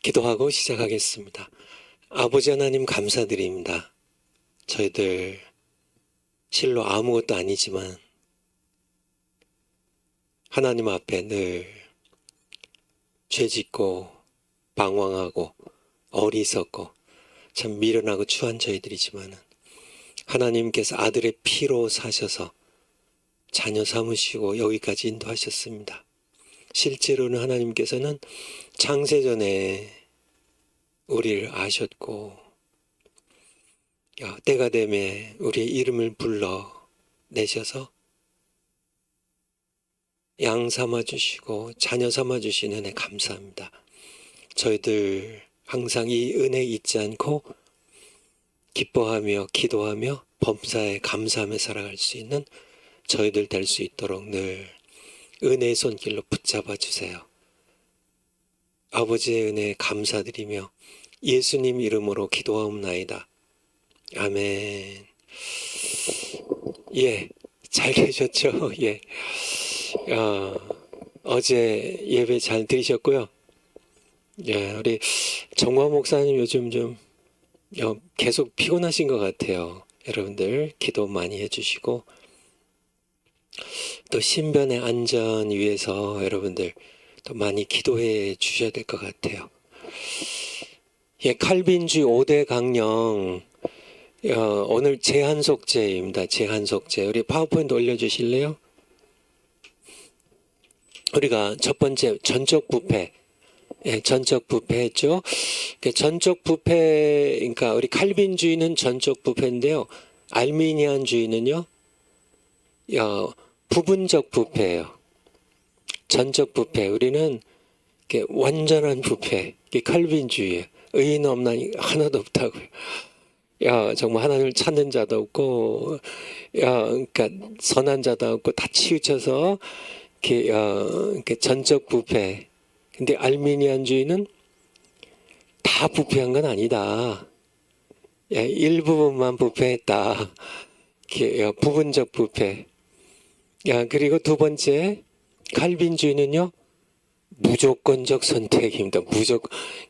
기도하고 시작하겠습니다. 아버지 하나님 감사드립니다. 저희들 실로 아무것도 아니지만 하나님 앞에 늘 죄짓고 방황하고 어리석고 참 미련하고 추한 저희들이지만 하나님께서 아들의 피로 사셔서 자녀 삼으시고 여기까지 인도하셨습니다. 실제로는 하나님께서는 창세전에 우리를 아셨고 때가 되매 우리의 이름을 불러내셔서 양 삼아주시고 자녀 삼아주신 은혜 감사합니다. 저희들 항상 이 은혜 잊지 않고 기뻐하며 기도하며 범사에 감사하며 살아갈 수 있는 저희들 될 수 있도록 늘 은혜의 손길로 붙잡아 주세요. 아버지의 은혜에 감사드리며 예수님 이름으로 기도하옵나이다. 아멘. 잘 계셨죠? 어제 예배 잘 들으셨고요. 우리 정화 목사님 요즘 좀 계속 피곤하신 것 같아요. 여러분들 기도 많이 해주시고 또 신변의 안전 위해서 여러분들 또 많이 기도해 주셔야 될 것 같아요. 칼빈주의 5대 강령 오늘 제한속죄입니다. 제한속죄. 우리 파워포인트 올려주실래요? 우리가 첫 번째 전적 부패. 전적 부패했죠. 전적 부패, 그러니까 우리 칼빈주의는 전적 부패인데요. 알미니안주의는요, 부분적 부패예요. 전적 부패. 우리는 완전한 부패. 칼빈주의예요. 의인 없나니 하나도 없다고요. 정말 하나님을 찾는 자도 없고, 그러니까 선한 자도 없고 다 치우쳐서 전적 부패. 근데 알미니안주의는 다 부패한 건 아니다. 일부분만 부패했다. 부분적 부패. 그리고 두 번째 칼빈주의는요, 무조건적 선택입니다.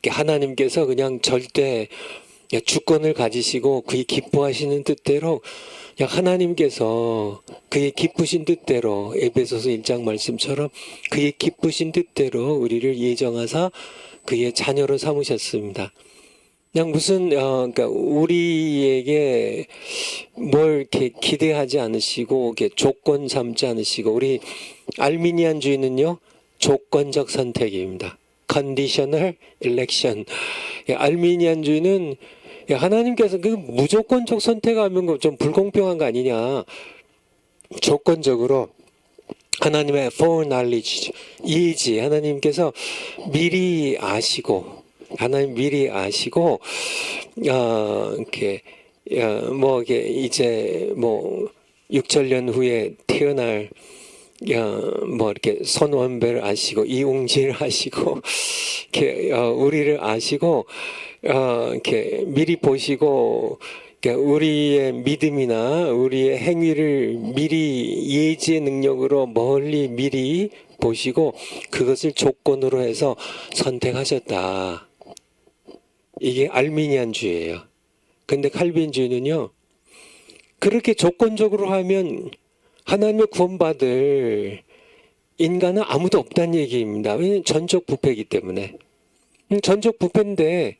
하나님께서 그냥 절대 주권을 가지시고 그의 기뻐하시는 뜻대로 하나님께서 그의 기쁘신 뜻대로 에베소서 1장 말씀처럼 그의 기쁘신 뜻대로 우리를 예정하사 그의 자녀로 삼으셨습니다. 그냥 무슨 그러니까 우리에게 뭘 이렇게 기대하지 않으시고 이렇게 조건 삼지 않으시고 우리 알미니안주의는요 조건적 선택입니다. conditional election. 알미니안주의는 하나님께서 그 무조건적 선택하면 좀 불공평한 거 아니냐. 조건적으로 하나님의 foreknowledge, 예지. 하나님께서 미리 아시고, 이렇게, 이제 6천년 후에 태어날 이렇게 손원배를 아시고 이웅지를 아시고 이렇게 우리를 아시고 이렇게 미리 보시고 우리의 믿음이나 우리의 행위를 미리 예지의 능력으로 멀리 미리 보시고 그것을 조건으로 해서 선택하셨다. 이게 알미니안주의예요. 근데 칼빈주의는요. 그렇게 조건적으로 하면 하나님의 구원받을 인간은 아무도 없다는 얘기입니다. 왜냐하면 전적 부패이기 때문에. 전적 부패인데,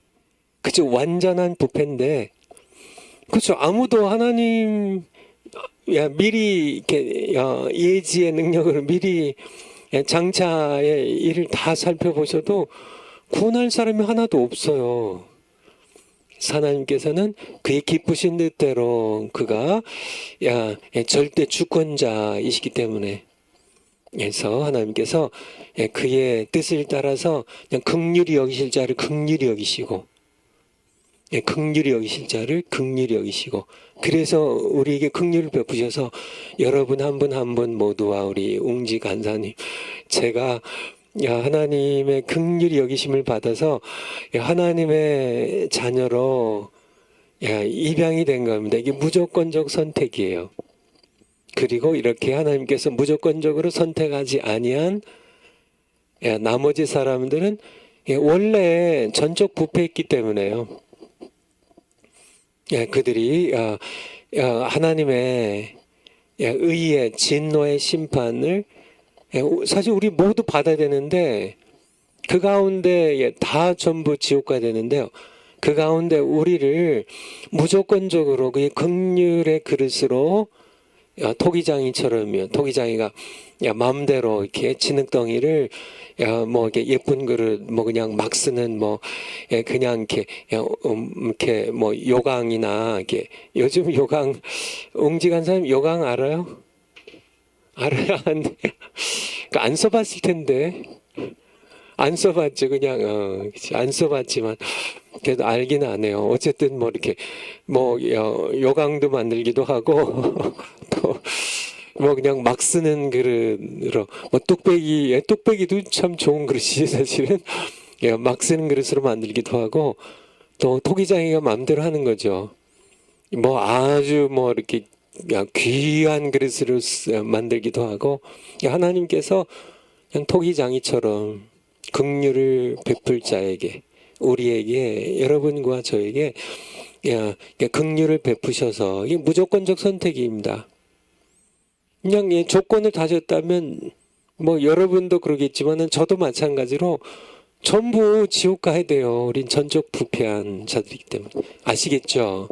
그죠? 완전한 부패인데, 그렇죠? 아무도 하나님, 미리, 이렇게, 예지의 능력으로 미리 장차의 일을 다 살펴보셔도 구원할 사람이 하나도 없어요. 하나님께서는 그의 기쁘신 뜻대로 그가 절대 주권자이시기 때문에 그래서 하나님께서 그의 뜻을 따라서 그냥 긍휼히 여기실 자를 긍휼히 여기시고 긍휼히 여기실 자를 긍휼히 여기시고 그래서 우리에게 긍휼을 베푸셔서 여러분 한 분 한 분 모두와 우리 웅지 간사님 제가 하나님의 긍휼히 여기심을 받아서 하나님의 자녀로 입양이 된 겁니다. 이게 무조건적 선택이에요. 그리고 이렇게 하나님께서 무조건적으로 선택하지 아니한 나머지 사람들은 원래 전적 부패했기 때문에요. 그들이 하나님의 의의 진노의 심판을 사실 우리 모두 받아야 되는데 그 가운데 다 전부 지옥 가야 되는데요. 그 가운데 우리를 무조건적으로 그 긍휼의 그릇으로 토기장이처럼요. 토기장이가 마음대로 이렇게 진흙덩이를 뭐 이렇게 예쁜 그릇 뭐 그냥 막 쓰는 뭐 그냥 이렇게 뭐 요강이나 이렇게 요즘 요강 웅직한 사람 요강 알아요? 알아야 하는데 안 써봤을 텐데. 안 써봤죠. 그냥 안 써봤지만 그래도 알기는 안 해요. 어쨌든 뭐 이렇게 뭐 요강도 만들기도 하고 또 뭐 그냥 막 쓰는 그릇으로 뭐 뚝배기도 참 좋은 그릇이 사실은 막 쓰는 그릇으로 만들기도 하고 또 토기장이가 마음대로 하는 거죠. 뭐 아주 뭐 이렇게 귀한 그릇으로 만들기도 하고 하나님께서 그냥 토기장이처럼 긍휼을 베풀 자에게 우리에게 여러분과 저에게 긍휼을 베푸셔서 이게 무조건적 선택입니다. 그냥 조건을 다졌다면 뭐 여러분도 그러겠지만은 저도 마찬가지로 전부 지옥 가야 돼요. 우린 전적 부패한 자들이기 때문에 아시겠죠?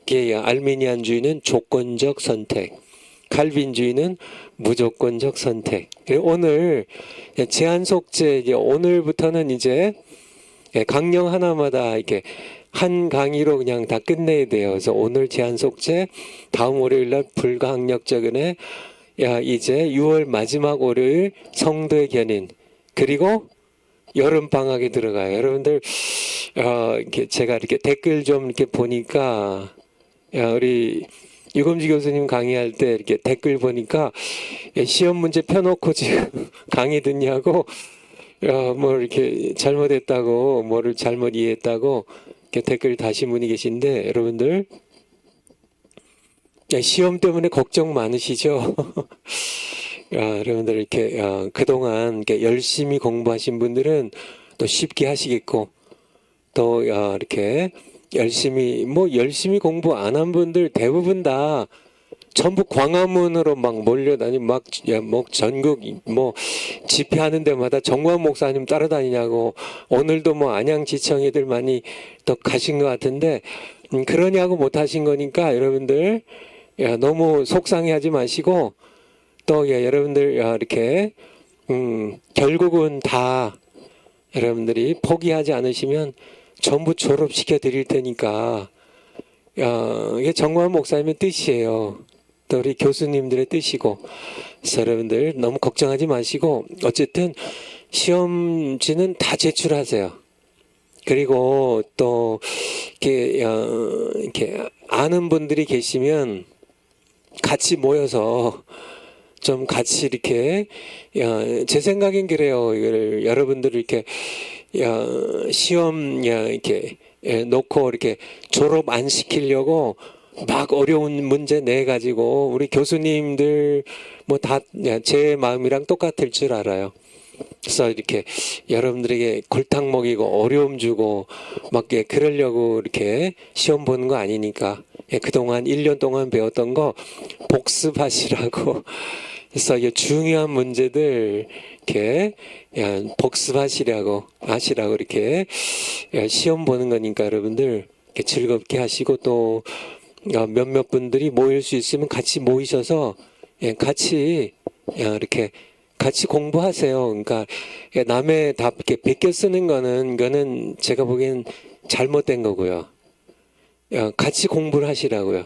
이게 알미니안주의는 조건적 선택, 칼빈주의는 무조건적 선택. 오늘 제한 속죄 오늘부터는 이제 강령 하나마다 이렇게 한 강의로 그냥 다 끝내야 돼요. 그래서 오늘 제한 속죄, 다음 월요일날 불가항력적 은혜, 이제 6월 마지막 월요일 성도의 견인, 그리고 여름 방학에 들어가요. 여러분들 이렇게 제가 이렇게 댓글 좀 이렇게 보니까 우리 유검지 교수님 강의할 때 이렇게 댓글 보니까 시험 문제 펴놓고 지금 강의 듣냐고 뭐 이렇게 잘못했다고 뭐를 잘못 이해했다고 이렇게 댓글 다신 분이 계신데 여러분들 시험 때문에 걱정 많으시죠? 여러분들 이렇게 그동안 이렇게 열심히 공부하신 분들은 또 쉽게 하시겠고 또 이렇게 열심히 공부 안 한 분들 대부분 다 전부 광화문으로 막 몰려다니 막 전국 뭐 집회하는 데마다 정광 목사님 따라다니냐고 오늘도 뭐 안양지청 애들 많이 또 가신 것 같은데 그러냐고 못 하신 거니까 여러분들 너무 속상해하지 마시고 또 여러분들 이렇게 결국은 다 여러분들이 포기하지 않으시면 전부 졸업시켜 드릴 테니까 이게 정광 목사님의 뜻이에요. 또 우리 교수님들의 뜻이고 그래서 여러분들 너무 걱정하지 마시고 어쨌든 시험지는 다 제출하세요. 그리고 또 이렇게 아는 분들이 계시면 같이 모여서 좀 같이 이렇게 제 생각엔 그래요. 이걸 여러분들 이렇게 시험 이렇게 놓고 이렇게 졸업 안 시키려고 막 어려운 문제 내 가지고 우리 교수님들 뭐 다 제 마음이랑 똑같을 줄 알아요. 그래서 이렇게 여러분들에게 골탕 먹이고 어려움 주고 막 그러려고 이렇게 시험 보는 거 아니니까 그동안 1년 동안 배웠던 거 복습하시라고 그래서 중요한 문제들 이렇게 복습하시라고 하시라고 이렇게 시험 보는 거니까 여러분들 이렇게 즐겁게 하시고 또 몇몇 분들이 모일 수 있으면 같이 모이셔서 같이 이렇게 같이 공부하세요. 그러니까 남의 다 이렇게 베껴 쓰는 거는 제가 보기엔 잘못된 거고요. 같이 공부를 하시라고요.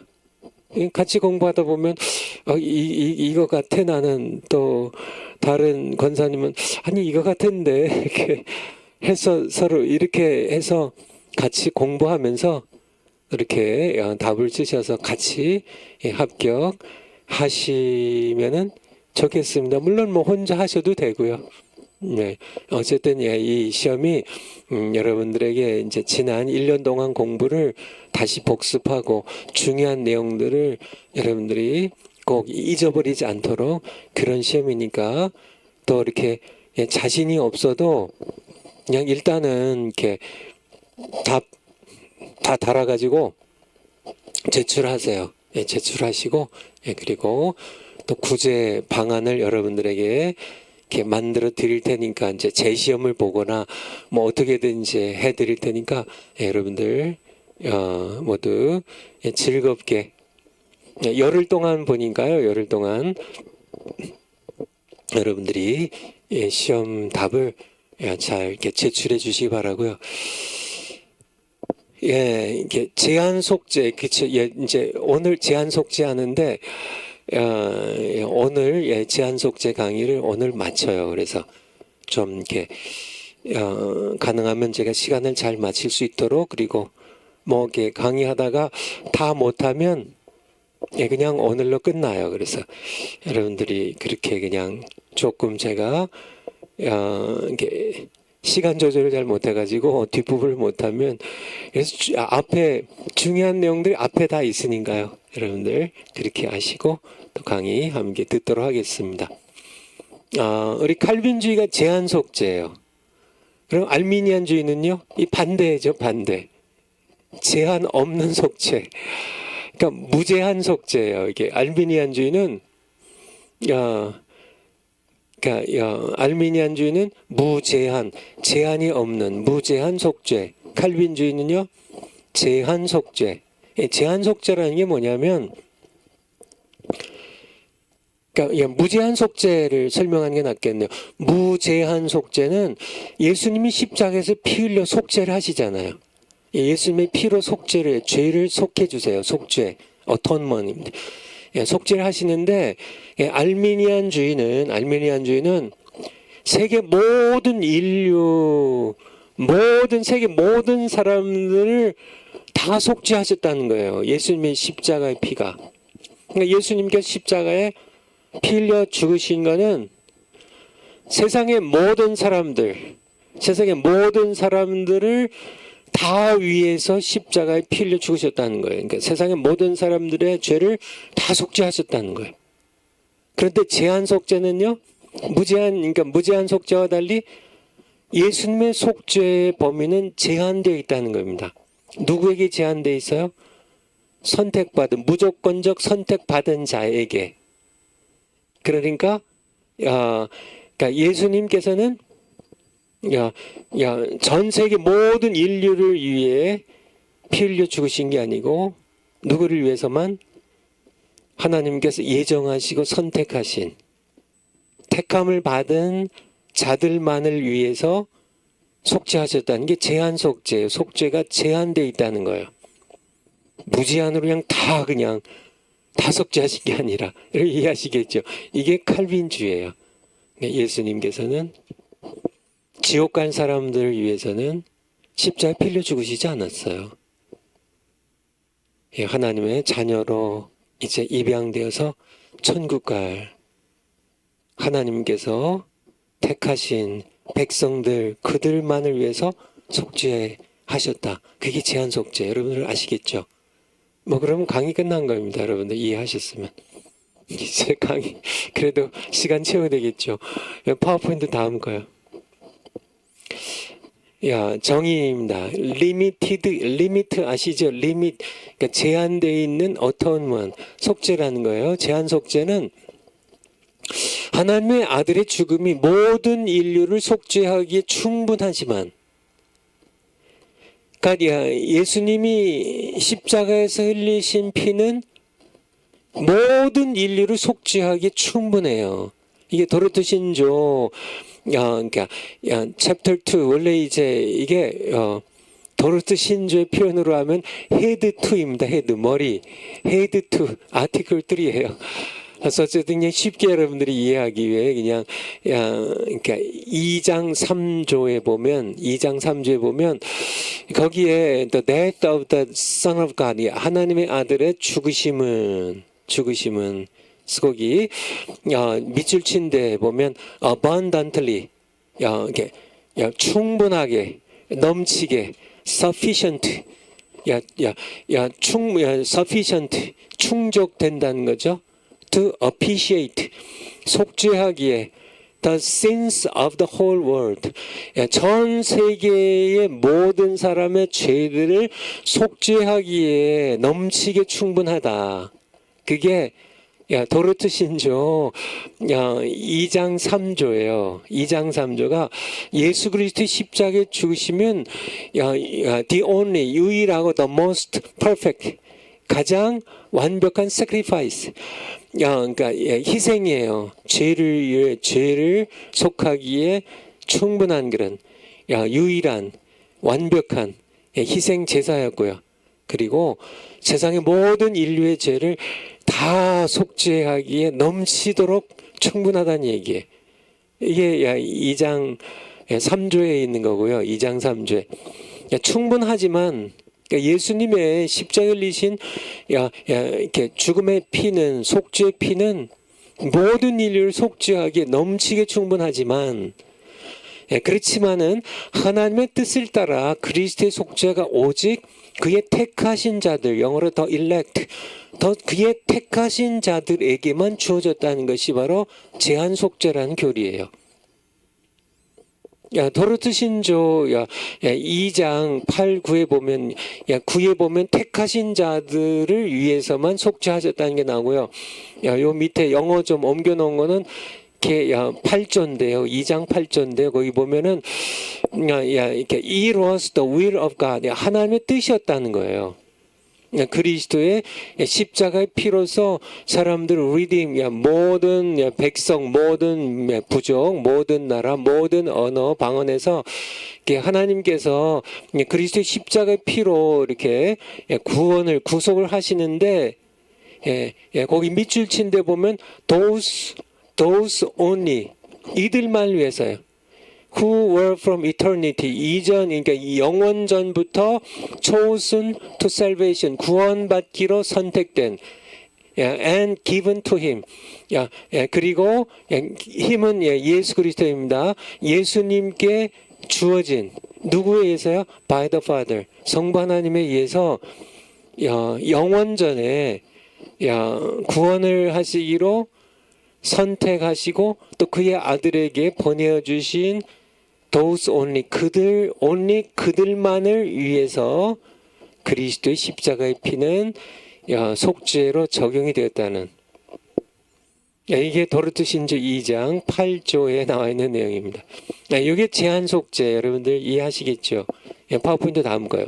같이 공부하다 보면 이거 같아 나는 또 다른 권사님은 아니 이거 같은데 이렇게 해서 서로 이렇게 해서 같이 공부하면서 이렇게 답을 쓰셔서 같이 합격하시면은 좋겠습니다. 물론 뭐 혼자 하셔도 되고요. 네, 어쨌든 이 시험이 여러분들에게 이제 지난 1년 동안 공부를 다시 복습하고 중요한 내용들을 여러분들이 꼭 잊어버리지 않도록 그런 시험이니까 또 이렇게 자신이 없어도 그냥 일단은 이렇게 다 달아가지고 제출하세요. 예, 제출하시고, 예, 그리고 또 구제 방안을 여러분들에게 이렇게 만들어 드릴 테니까 이제 재시험을 보거나 뭐 어떻게든지 해 드릴 테니까, 예, 여러분들 모두 예, 즐겁게 예, 열흘 동안 보니까요. 열흘 동안 여러분들이 예, 시험 답을 예, 잘 이렇게 제출해 주시기 바라고요. 예, 이게 제한 속죄, 그쵸. 예, 이제 오늘 제한 속죄 하는데, 예, 오늘 예, 제한 속죄 강의를 오늘 마쳐요. 그래서 좀 이렇게, 가능하면 제가 시간을 잘 마칠 수 있도록, 그리고 뭐 이렇게 강의하다가 다 못하면, 예, 그냥 오늘로 끝나요. 그래서 여러분들이 그렇게 그냥 조금 제가, 이게 시간 조절을 잘 못해가지고 뒷부분을 못하면 그래서 앞에 중요한 내용들이 앞에 다 있으니까요. 여러분들 그렇게 아시고 또 강의 함께 듣도록 하겠습니다. 우리 칼빈주의가 제한 속죄예요. 그럼 알미니안주의는요? 이 반대죠, 반대. 제한 없는 속죄. 그러니까 무제한 속죄예요. 이게 알미니안주의는 그러니까 알미니안주의는 무제한, 제한이 없는 무제한 속죄. 칼빈주의는요, 제한 속죄. 제한 속죄라는 게 뭐냐면, 그러니까 무제한 속죄를 설명하는 게 낫겠네요. 무제한 속죄는 예수님이 십자가에서 피 흘려 속죄를 하시잖아요. 예수님의 피로 속죄를, 죄를 속해 주세요. 속죄, 어톤먼입니다. 예, 속죄를 하시는데, 예, 알미니안주의는 세계 모든 인류, 세계 모든 사람들을 다 속죄하셨다는 거예요. 예수님의 십자가의 피가. 그러니까 예수님께서 십자가에 피 흘려 죽으신 거는 세상의 모든 사람들을 다 위해서 십자가에 피 흘려 죽으셨다는 거예요. 그러니까 세상의 모든 사람들의 죄를 다 속죄하셨다는 거예요. 그런데 제한 속죄는요, 그러니까 무제한 속죄와 달리 예수님의 속죄의 범위는 제한되어 있다는 겁니다. 누구에게 제한되어 있어요? 무조건적 선택받은 자에게. 그러니까 예수님께서는 전 세계 모든 인류를 위해 피 흘려 죽으신 게 아니고 누구를 위해서만? 하나님께서 예정하시고 선택하신 택함을 받은 자들만을 위해서 속죄하셨다는 게 제한 속죄예요. 속죄가 제한되어 있다는 거예요. 무제한으로 그냥 다 속죄하신 게 아니라, 이렇게 이해하시겠죠? 이게 칼빈주의예요. 예수님께서는 지옥 간 사람들을 위해서는 십자가에 피 흘려 죽으시지 않았어요. 하나님의 자녀로 이제 입양되어서 천국 갈 하나님께서 택하신 백성들, 그들만을 위해서 속죄하셨다. 그게 제한 속죄. 여러분들 아시겠죠? 그러면 강의 끝난 겁니다. 여러분들 이해하셨으면. 이제 강의, 그래도 시간 채워야 되겠죠? 파워포인트 다음 거요. 정의입니다. 리미트 아시죠? 그러니까 제한되어 있는 어톤먼, 속죄라는 거예요. 제한 속죄는 하나님의 아들의 죽음이 모든 인류를 속죄하기에 충분하지만, 그러니까 예수님이 십자가에서 흘리신 피는 모든 인류를 속죄하기에 충분해요. 이게 도르트 신조, 그러니까 챕터 2 원래 이제 이게 도르트 신조의 표현으로 하면 헤드 2입니다. 머리. 헤드 2, 아티클 3예요. 그래서 어쨌든 그냥 쉽게 여러분들이 이해하기 위해 그냥 그러니까 2장 3조에 보면 거기에 the death of the Son of God, 하나님의 아들의 죽으심은 거기 밑줄 친 데 보면 abundantly, 이렇게 충분하게, 넘치게, sufficient, sufficient, 충족된다는 거죠. to appreciate, 속죄하기에, the sins of the whole world. 전 세계의 모든 사람의 죄들을 속죄하기에 넘치게 충분하다. 그게 도르트 신조 2장 3조예요. 2장 3조가 예수 그리스도의 십자가에 죽으시면 the only, 유일하고 the most perfect, 가장 완벽한 sacrifice, 그러니까 희생이에요. 죄를 속하기에 충분한 그런 유일한 완벽한 희생 제사였고요. 그리고 세상의 모든 인류의 죄를 다 속죄하기에 넘치도록 충분하다는 얘기예요. 이게 2장 3조에 있는 거고요. 2장 3조에 충분하지만 예수님의 십자가에 흘리신 이렇게 죽음의 피는, 속죄의 피는 모든 인류를 속죄하기에 넘치게 충분하지만, 그렇지만은 하나님의 뜻을 따라 그리스도의 속죄가 오직 그의 택하신 자들, 영어로 더 elect, 더 그의 택하신 자들에게만 주어졌다는 것이 바로 제한 속죄라는 교리예요. 도르트 신조 2장 8, 9에 보면 9에 보면 택하신 자들을 위해서만 속죄하셨다는 게 나오고요. 요 밑에 영어 좀 옮겨 놓은 거는 이렇게 8조인데요. 2장 8조인데요. 거기 보면은 이렇게 it was the will of God, 하나님의 뜻이었다는 거예요. 그리스도의 십자가의 피로서 사람들을 redeem, 모든 백성, 모든 부족, 모든 나라, 모든 언어, 방언에서 하나님께서 그리스도의 십자가의 피로 이렇게 구속을 하시는데, 거기 밑줄 친 데 보면 those only, 이들만 위해서요. Who were from eternity, 이전, 그러니까 영원 전부터 chosen to salvation, 구원받기로 선택된, and given to him. 그리고 힘은 예수 그리스도입니다. 예수님께 주어진, 누구에 의해서요? By the Father, 성부 하나님에 의해서 영원 전에 구원을 하시기로 선택하시고 또 그의 아들에게 보내주신 those only, 그들만을 위해서 그리스도의 십자가의 피는 속죄로 적용이 되었다는, 이게 도르트 신조 2장 8조에 나와 있는 내용입니다. 이게 제한 속죄, 여러분들 이해하시겠죠? 파워포인트 다음 거요.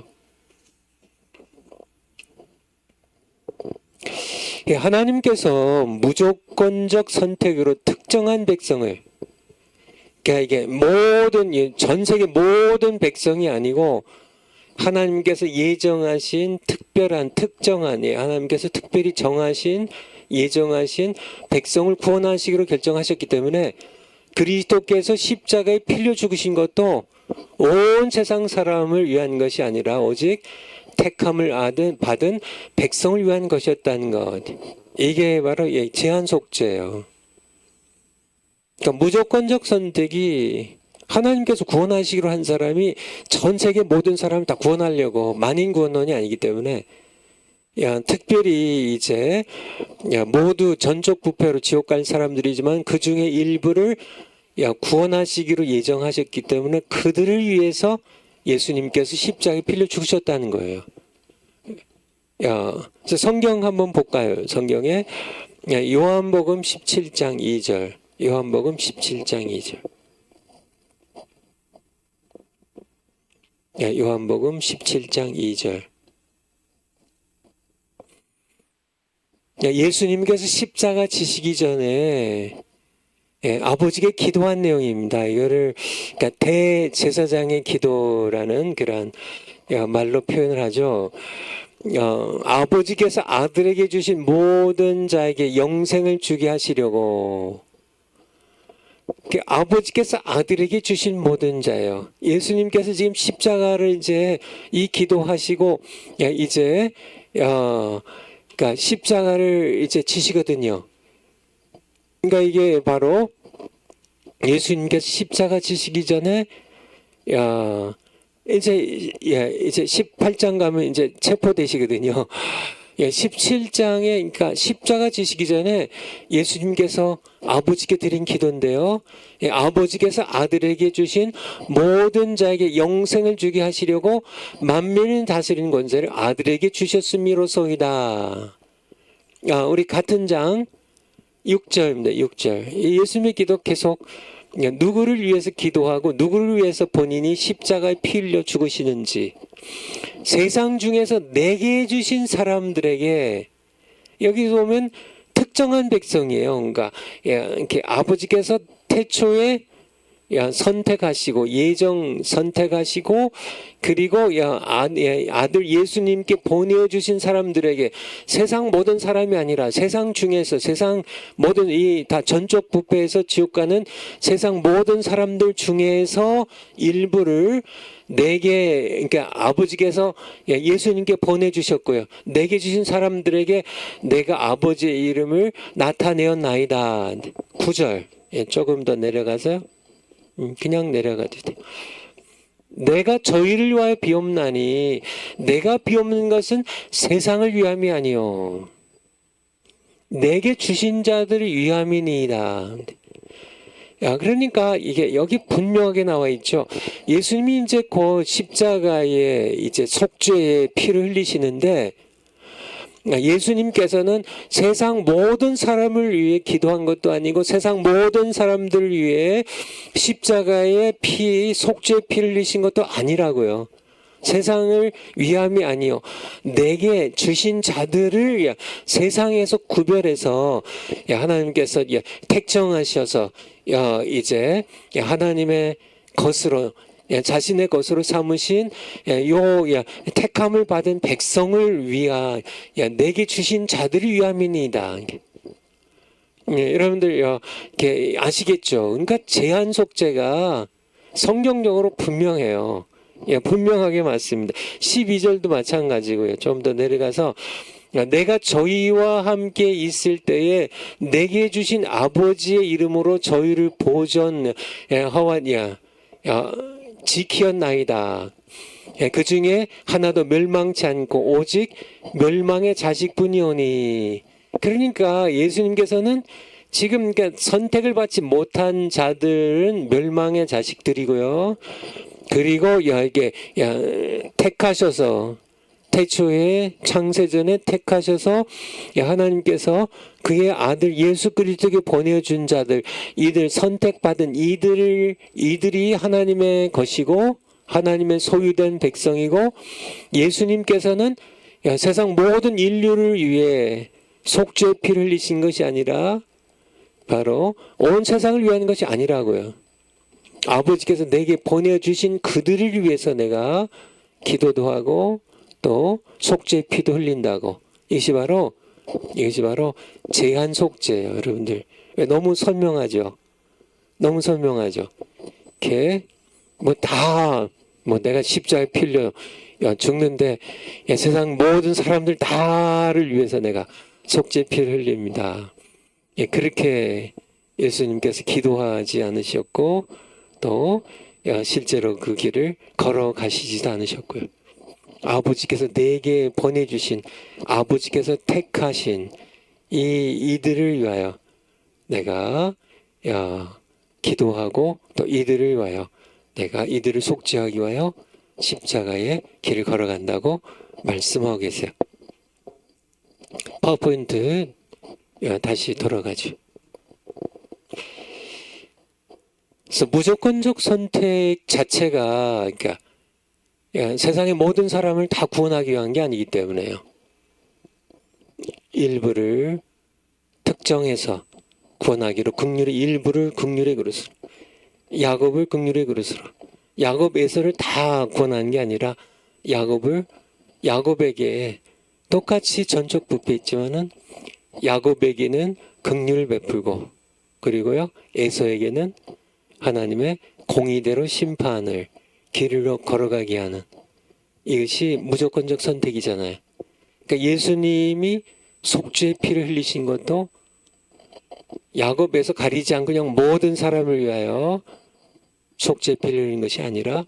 하나님께서 무조건적 선택으로 특정한 백성을, 그러니까 이게 전 세계 모든 백성이 아니고 하나님께서 예정하신 특정한, 하나님께서 특별히 정하신, 예정하신 백성을 구원하시기로 결정하셨기 때문에 그리스도께서 십자가에 필려 죽으신 것도 온 세상 사람을 위한 것이 아니라 오직 택함을 받은 백성을 위한 것이었다는 것. 이게 바로 제한 속죄예요. 그러니까 무조건적 선택이, 하나님께서 구원하시기로 한 사람이 전 세계 모든 사람을 다 구원하려고, 만인 구원론이 아니기 때문에 특별히 이제 모두 전적 부패로 지옥 갈 사람들이지만 그 중에 일부를 구원하시기로 예정하셨기 때문에 그들을 위해서 예수님께서 십자가에 필려 죽으셨다는 거예요. 그래서 성경 한번 볼까요? 성경에 요한복음 17장 2절. 요한복음 17장 2절. 요한복음 17장 2절. 예수님께서 십자가 지시기 전에 아버지께 기도한 내용입니다. 이거를 그러니까 대제사장의 기도라는 그런 말로 표현을 하죠. 아버지께서 아들에게 주신 모든 자에게 영생을 주게 하시려고, 아버지께서 아들에게 주신 모든 자예요. 예수님께서 지금 십자가를 이제 이 기도하시고 이제 그러니까 십자가를 이제 지시거든요. 그러니까 이게 바로 예수님께서 십자가 지시기 전에 이제 18장 가면 이제 체포되시거든요. 17장에 그러니까 십자가 지시기 전에 예수님께서 아버지께 드린 기도인데요. 아버지께서 아들에게 주신 모든 자에게 영생을 주게 하시려고 만민을 다스리는 권세를 아들에게 주셨음이로소이다. 우리 같은 장 6절입니다. 6절. 예수님의 기도 계속 누구를 위해서 기도하고 누구를 위해서 본인이 십자가에 피 흘려 죽으시는지, 세상 중에서 내게 주신 사람들에게, 여기 보면 특정한 백성이에요. 그러니까 이렇게 아버지께서 태초에 선택하시고 예정 선택하시고 그리고 아들 예수님께 보내주신 사람들에게, 세상 모든 사람이 아니라 세상 중에서, 세상 모든 이 다 전적 부패에서 지옥 가는 세상 모든 사람들 중에서 일부를 내게, 그러니까 아버지께서 예수님께 보내주셨고요. 내게 주신 사람들에게 내가 아버지의 이름을 나타내었나이다. 9절. 조금 더 내려가서요. 그냥 내려가도 돼요. 내가 저희를 위하여 비옵나니 내가 비옵는 것은 세상을 위함이 아니요 내게 주신 자들을 위함이니이다. 그러니까 이게 여기 분명하게 나와 있죠. 예수님이 이제 그 십자가에 이제 속죄의 피를 흘리시는데, 예수님께서는 세상 모든 사람을 위해 기도한 것도 아니고 세상 모든 사람들을 위해 십자가의 피, 속죄의 피를 흘리신 것도 아니라고요. 세상을 위함이 아니요 내게 주신 자들을 세상에서 구별해서 하나님께서 택정하셔서 이제 하나님의 것으로, 자신의 것으로 삼으신 요 택함을 받은 백성을 위하 내게 주신 자들을 위함이니이다. 여러분들 이렇게 아시겠죠? 그러니까 제한 속죄가 성경적으로 분명해요. 분명하게 맞습니다. 12절도 마찬가지고요. 좀 더 내려가서 내가 저희와 함께 있을 때에 내게 주신 아버지의 이름으로 저희를 보존하와냐 지키었나이다. 그 중에 하나도 멸망치 않고 오직 멸망의 자식뿐이오니. 그러니까 예수님께서는 지금 그러니까 선택을 받지 못한 자들은 멸망의 자식들이고요. 그리고 이게 택하셔서 태초에 창세전에 택하셔서 하나님께서 그의 아들 예수 그리스도에게 보내준 자들, 이들 선택받은 이들이 하나님의 것이고 하나님의 소유된 백성이고, 예수님께서는 세상 모든 인류를 위해 속죄의 피를 흘리신 것이 아니라 바로 온 세상을 위한 것이 아니라고요. 아버지께서 내게 보내주신 그들을 위해서 내가 기도도 하고 또 속죄의 피도 흘린다고. 이것이 바로 제한 속죄예요, 여러분들. 너무 선명하죠. 너무 선명하죠. 이렇게 내가 십자가에 피 흘려 죽는데 세상 모든 사람들 다를 위해서 내가 속죄의 피를 흘립니다. 그렇게 예수님께서 기도하지 않으셨고 또 실제로 그 길을 걸어가시지도 않으셨고요. 아버지께서 내게 보내주신, 아버지께서 택하신 이들을 위하여 내가 기도하고 또 이들을 위하여 내가 이들을 속죄하기 위하여 십자가의 길을 걸어간다고 말씀하고 계세요. 파워포인트 다시 돌아가죠. 그래서 무조건적 선택 자체가 그러니까 세상의 모든 사람을 다 구원하기 위한 게 아니기 때문에요. 일부를 특정해서 구원하기로 긍휼의 일부를 긍휼의 그릇으로, 야곱을 긍휼의 그릇으로, 야곱 에서를 다 구원하는 게 아니라 야곱에게 똑같이 전적 부패했지만은 야곱에게는 긍휼을 베풀고, 그리고요 에서에게는 하나님의 공의대로 심판을 길로 걸어가게 하는, 이것이 무조건적 선택이잖아요. 그러니까 예수님이 속죄의 피를 흘리신 것도 야곱에서 가리지 않고 그냥 모든 사람을 위하여 속죄의 피를 흘린 것이 아니라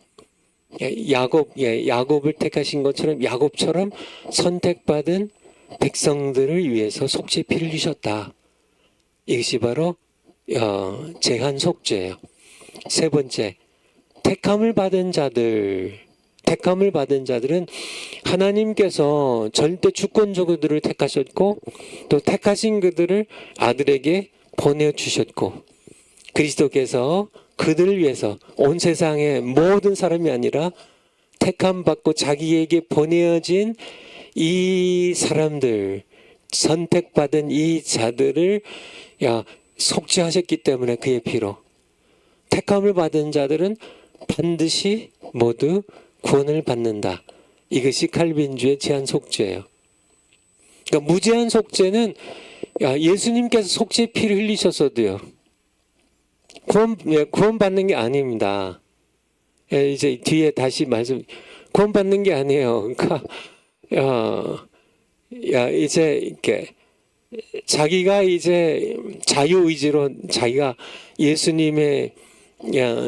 야곱을 택하신 것처럼 야곱처럼 선택받은 백성들을 위해서 속죄 피를 흘리셨다. 이것이 바로 제한 속죄예요. 세 번째, 택함을 받은 자들은 하나님께서 절대 주권적으로 그들을 택하셨고 또 택하신 그들을 아들에게 보내주셨고 그리스도께서 그들을 위해서 온 세상의 모든 사람이 아니라 택함 받고 자기에게 보내어진 이 사람들, 선택받은 이 자들을 속죄하셨기 때문에 그의 피로 택함을 받은 자들은 반드시 모두 구원을 받는다. 이것이 칼빈주의 제한 속죄예요. 그러니까 무제한 속죄는 예수님께서 속죄 피를 흘리셨어도요. 구원받는 게 아닙니다. 이제 뒤에 다시 구원받는 게 아니에요. 그러니까 이제 이렇게 자기가 이제 자유의지로 자기가 예수님의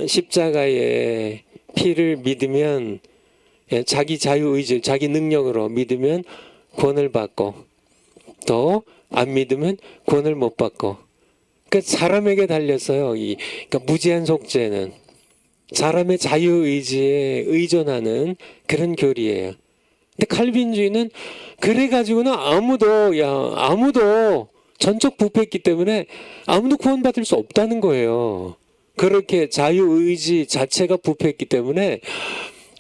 십자가의 피를 믿으면 자기 자유의지, 자기 능력으로 믿으면 구원을 받고 또 안 믿으면 구원을 못 받고 그러니까 사람에게 달렸어요. 그러니까 무제한 속죄는 사람의 자유의지에 의존하는 그런 교리예요. 근데 칼빈주의는 그래가지고는 아무도 전적 부패했기 때문에 아무도 구원받을 수 없다는 거예요. 그렇게 자유의지 자체가 부패했기 때문에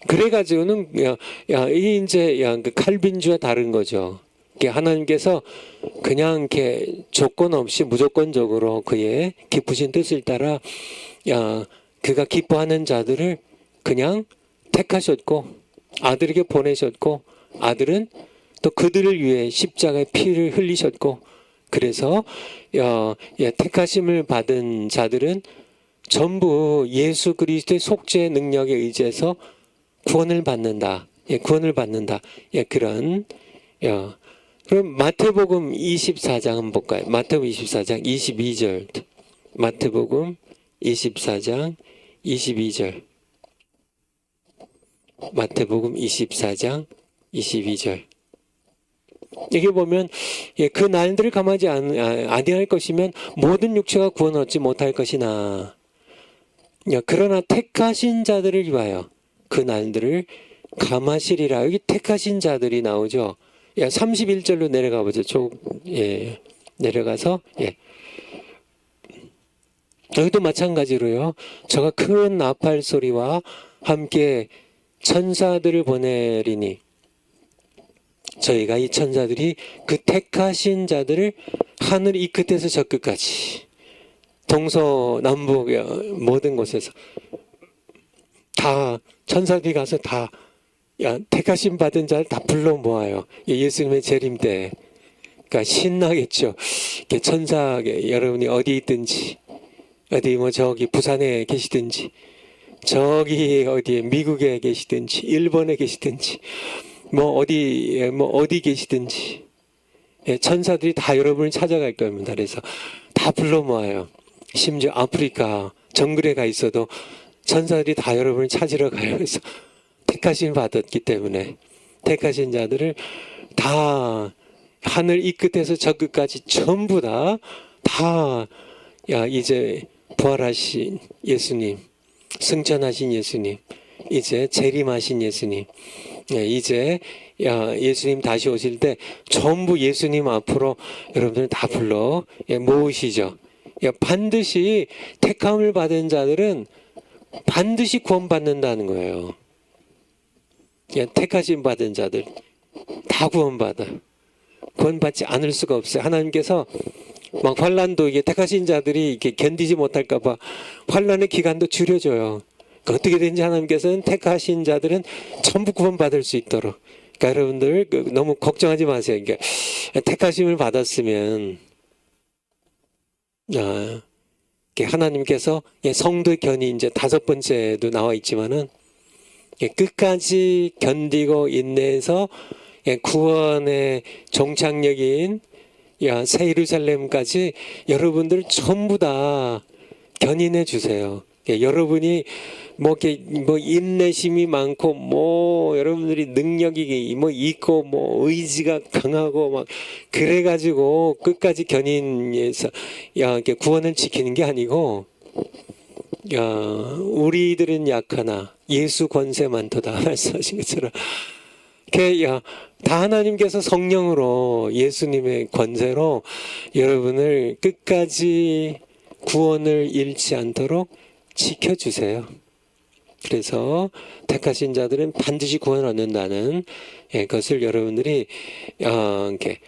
그래가지고는 그 칼빈주와 다른 거죠. 하나님께서 그냥 이렇게 조건 없이 무조건적으로 그의 기쁘신 뜻을 따라 그가 기뻐하는 자들을 그냥 택하셨고 아들에게 보내셨고 아들은 또 그들을 위해 십자가의 피를 흘리셨고 그래서 택하심을 받은 자들은 전부 예수 그리스도의 속죄 능력에 의지해서 구원을 받는다. 구원을 받는다. 그런 그럼 마태복음 24장 한번 볼까요? 마태복음 24장 22절. 마태복음 24장 22절. 마태복음 24장 22절. 여기 보면 그 날들을 감하지 아니할 것이면 모든 육체가 구원 얻지 못할 것이나 그러나 택하신 자들을 위하여 그 날들을 감하시리라. 여기 택하신 자들이 나오죠. 31절로 내려가 보죠. 내려가서 여기도 마찬가지로요. 저가 큰 나팔 소리와 함께 천사들을 보내리니 저희가 이 천사들이 그 택하신 자들을 하늘 이 끝에서 저 끝까지 동서남북 모든 곳에서 다 천사들이 가서 다 택하심 받은 자를 다 불러 모아요. 예수님의 재림 때. 그러니까 신나겠죠. 천사 여러분이 어디 있든지 어디 저기 부산에 계시든지 저기 어디에 미국에 계시든지 일본에 계시든지 어디 계시든지 천사들이 다 여러분을 찾아갈 겁니다. 그래서 다 불러 모아요. 심지어 아프리카 정글에 가 있어도 천사들이 다 여러분을 찾으러 가요. 그래서 택하심 받았기 때문에 택하신 자들을 다 하늘 이 끝에서 저 끝까지 전부 다 이제 부활하신 예수님, 승천하신 예수님, 이제 재림하신 예수님, 이제 예수님 다시 오실 때 전부 예수님 앞으로 여러분들 다 불러 모으시죠. 반드시 택함을 받은 자들은 반드시 구원받는다는 거예요. 택하심 받은 자들 다 구원받아. 구원받지 않을 수가 없어요. 하나님께서 막 환란도 택하신 자들이 이렇게 견디지 못할까봐 환란의 기간도 줄여줘요. 그러니까 어떻게 되는지 하나님께서는 택하신 자들은 전부 구원받을 수 있도록. 그러니까 여러분들 너무 걱정하지 마세요. 그러니까 택하심을 받았으면 하나님께서 성도의 견이 이제 5번째도 나와 있지만은 끝까지 견디고 인내해서 구원의 종착역인 새 예루살렘까지 여러분들 전부 다 견인해 주세요. 여러분이 뭐 이렇게 뭐 인내심이 많고 뭐 여러분들이 능력이 뭐 있고 뭐 의지가 강하고 막 그래가지고 끝까지 견인해서 이렇게 구원을 지키는 게 아니고 우리들은 약하나 예수 권세 많도다 말씀하신 것처럼 다 하나님께서 성령으로 예수님의 권세로 여러분을 끝까지 구원을 잃지 않도록 지켜주세요. 그래서 택하신 자들은 반드시 구원을 얻는다는 것을 여러분들이 이렇게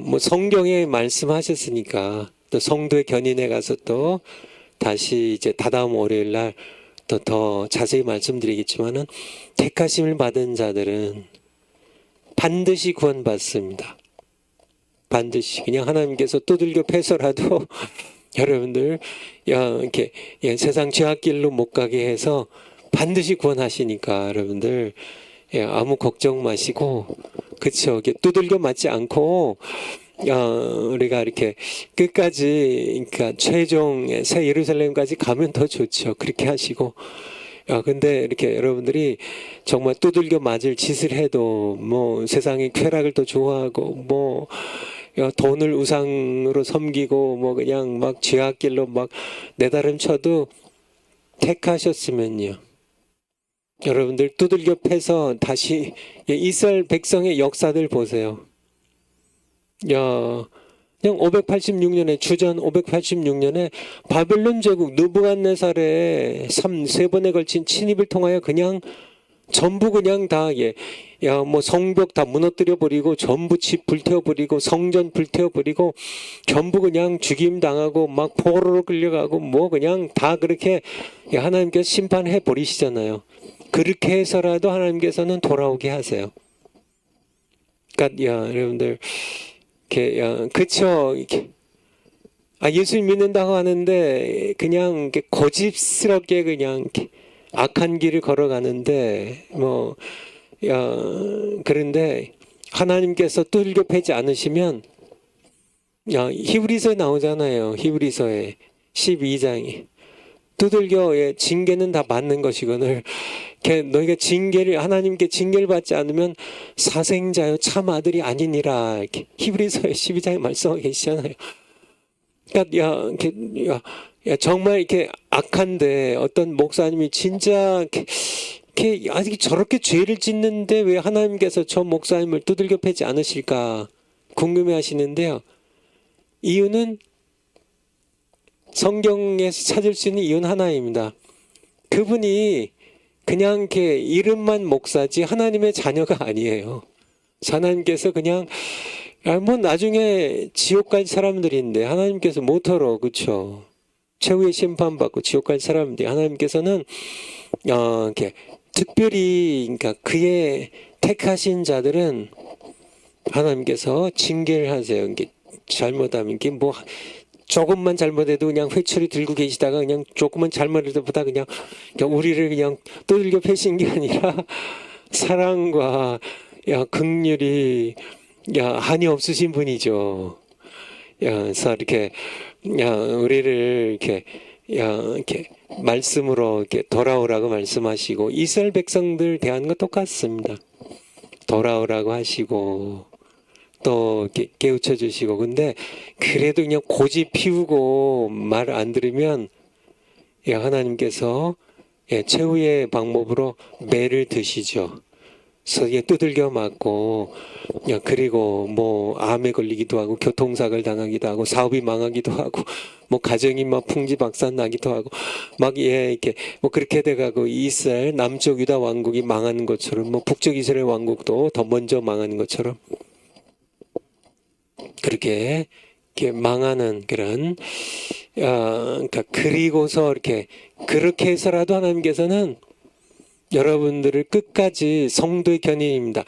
뭐 성경에 말씀하셨으니까 또 성도의 견인에 가서 또 다시 이제 다다음 월요일 날 또 더 자세히 말씀드리겠지만은 택하심을 받은 자들은 반드시 구원받습니다. 반드시 그냥 하나님께서 두들겨 패서라도 여러분들 이렇게 세상 죄악길로 못 가게 해서 반드시 구원하시니까 여러분들 아무 걱정 마시고 그쵸 이렇게 두들겨 맞지 않고 우리가 이렇게 끝까지 그러니까 최종 새 예루살렘까지 가면 더 좋죠. 그렇게 하시고 근데 이렇게 여러분들이 정말 두들겨 맞을 짓을 해도 뭐 세상의 쾌락을 더 좋아하고 뭐 돈을 우상으로 섬기고 뭐 그냥 막 죄악길로 막 내다름 쳐도 택하셨으면요. 여러분들 두들겨 패서 다시 이스라엘 백성의 역사들 보세요. 그냥 586년에 주전 586년에 바벨론 제국 느부갓네살의 3번에 걸친 침입을 통하여 그냥 전부 그냥 다 뭐 성벽 다 무너뜨려 버리고 전부 집 불태워 버리고 성전 불태워 버리고 전부 그냥 죽임 당하고 막 포로로 끌려가고 뭐 그냥 다 그렇게 하나님께서 심판해 버리시잖아요. 그렇게 해서라도 하나님께서는 돌아오게 하세요. 그러니까 여러분들 그쵸 예수 믿는다고 하는데 그냥 이렇게 고집스럽게 그냥 이렇게 악한 길을 걸어가는데 뭐 그런데 하나님께서 두들겨 패지 않으시면 히브리서에 나오잖아요. 히브리서에 12장이 두들겨 징계는 다 받는 것이거늘 너희가 징계를 하나님께 징계를 받지 않으면 사생자요 참 아들이 아니니라 이렇게 히브리서에 12장에 말씀하고 계시잖아요. 그러니까 정말 이렇게 악한데 어떤 목사님이 진짜 이렇게 아직 저렇게 죄를 짓는데 왜 하나님께서 저 목사님을 두들겨 패지 않으실까 궁금해하시는데요. 이유는 성경에서 찾을 수 있는 이유는 하나입니다. 그분이 그냥 이렇게 이름만 목사지 하나님의 자녀가 아니에요. 하나님께서 그냥 뭐 나중에 지옥 갈 사람들인데 하나님께서 못하러 그렇죠. 최후의 심판받고 지옥 갈 사람인데 하나님께서는 이렇게 특별히 그러니까 그의 택하신 자들은 하나님께서 징계를 하세요. 이게 잘못하면 이게 뭐 조금만 잘못해도 그냥 회초리 들고 계시다가 그냥 조금만 잘못해도 보다 그냥 우리를 그냥 두들겨 패신 게 아니라 사랑과 긍휼이 한이 없으신 분이죠. 그래서 이렇게 우리를 이렇게 말씀으로 이렇게 돌아오라고 말씀하시고 이스라엘 백성들 대하는 거 똑같습니다. 돌아오라고 하시고 또 깨우쳐 주시고 근데 그래도 그냥 고집 피우고 말 안 들으면 하나님께서 최후의 방법으로 매를 드시죠. 그래서 두들겨 맞고 그리고 뭐 암에 걸리기도 하고 교통사고를 당하기도 하고 사업이 망하기도 하고 뭐 가정이 막 풍지박산 나기도 하고 막 이렇게 뭐 그렇게 돼가고 이스라엘 남쪽 유다 왕국이 망하는 것처럼 뭐 북쪽 이스라엘 왕국도 더 먼저 망하는 것처럼 그렇게 망하는 그런 그러니까 그리고서 그렇게 해서라도 하나님께서는 여러분들을 끝까지 성도의 견인입니다.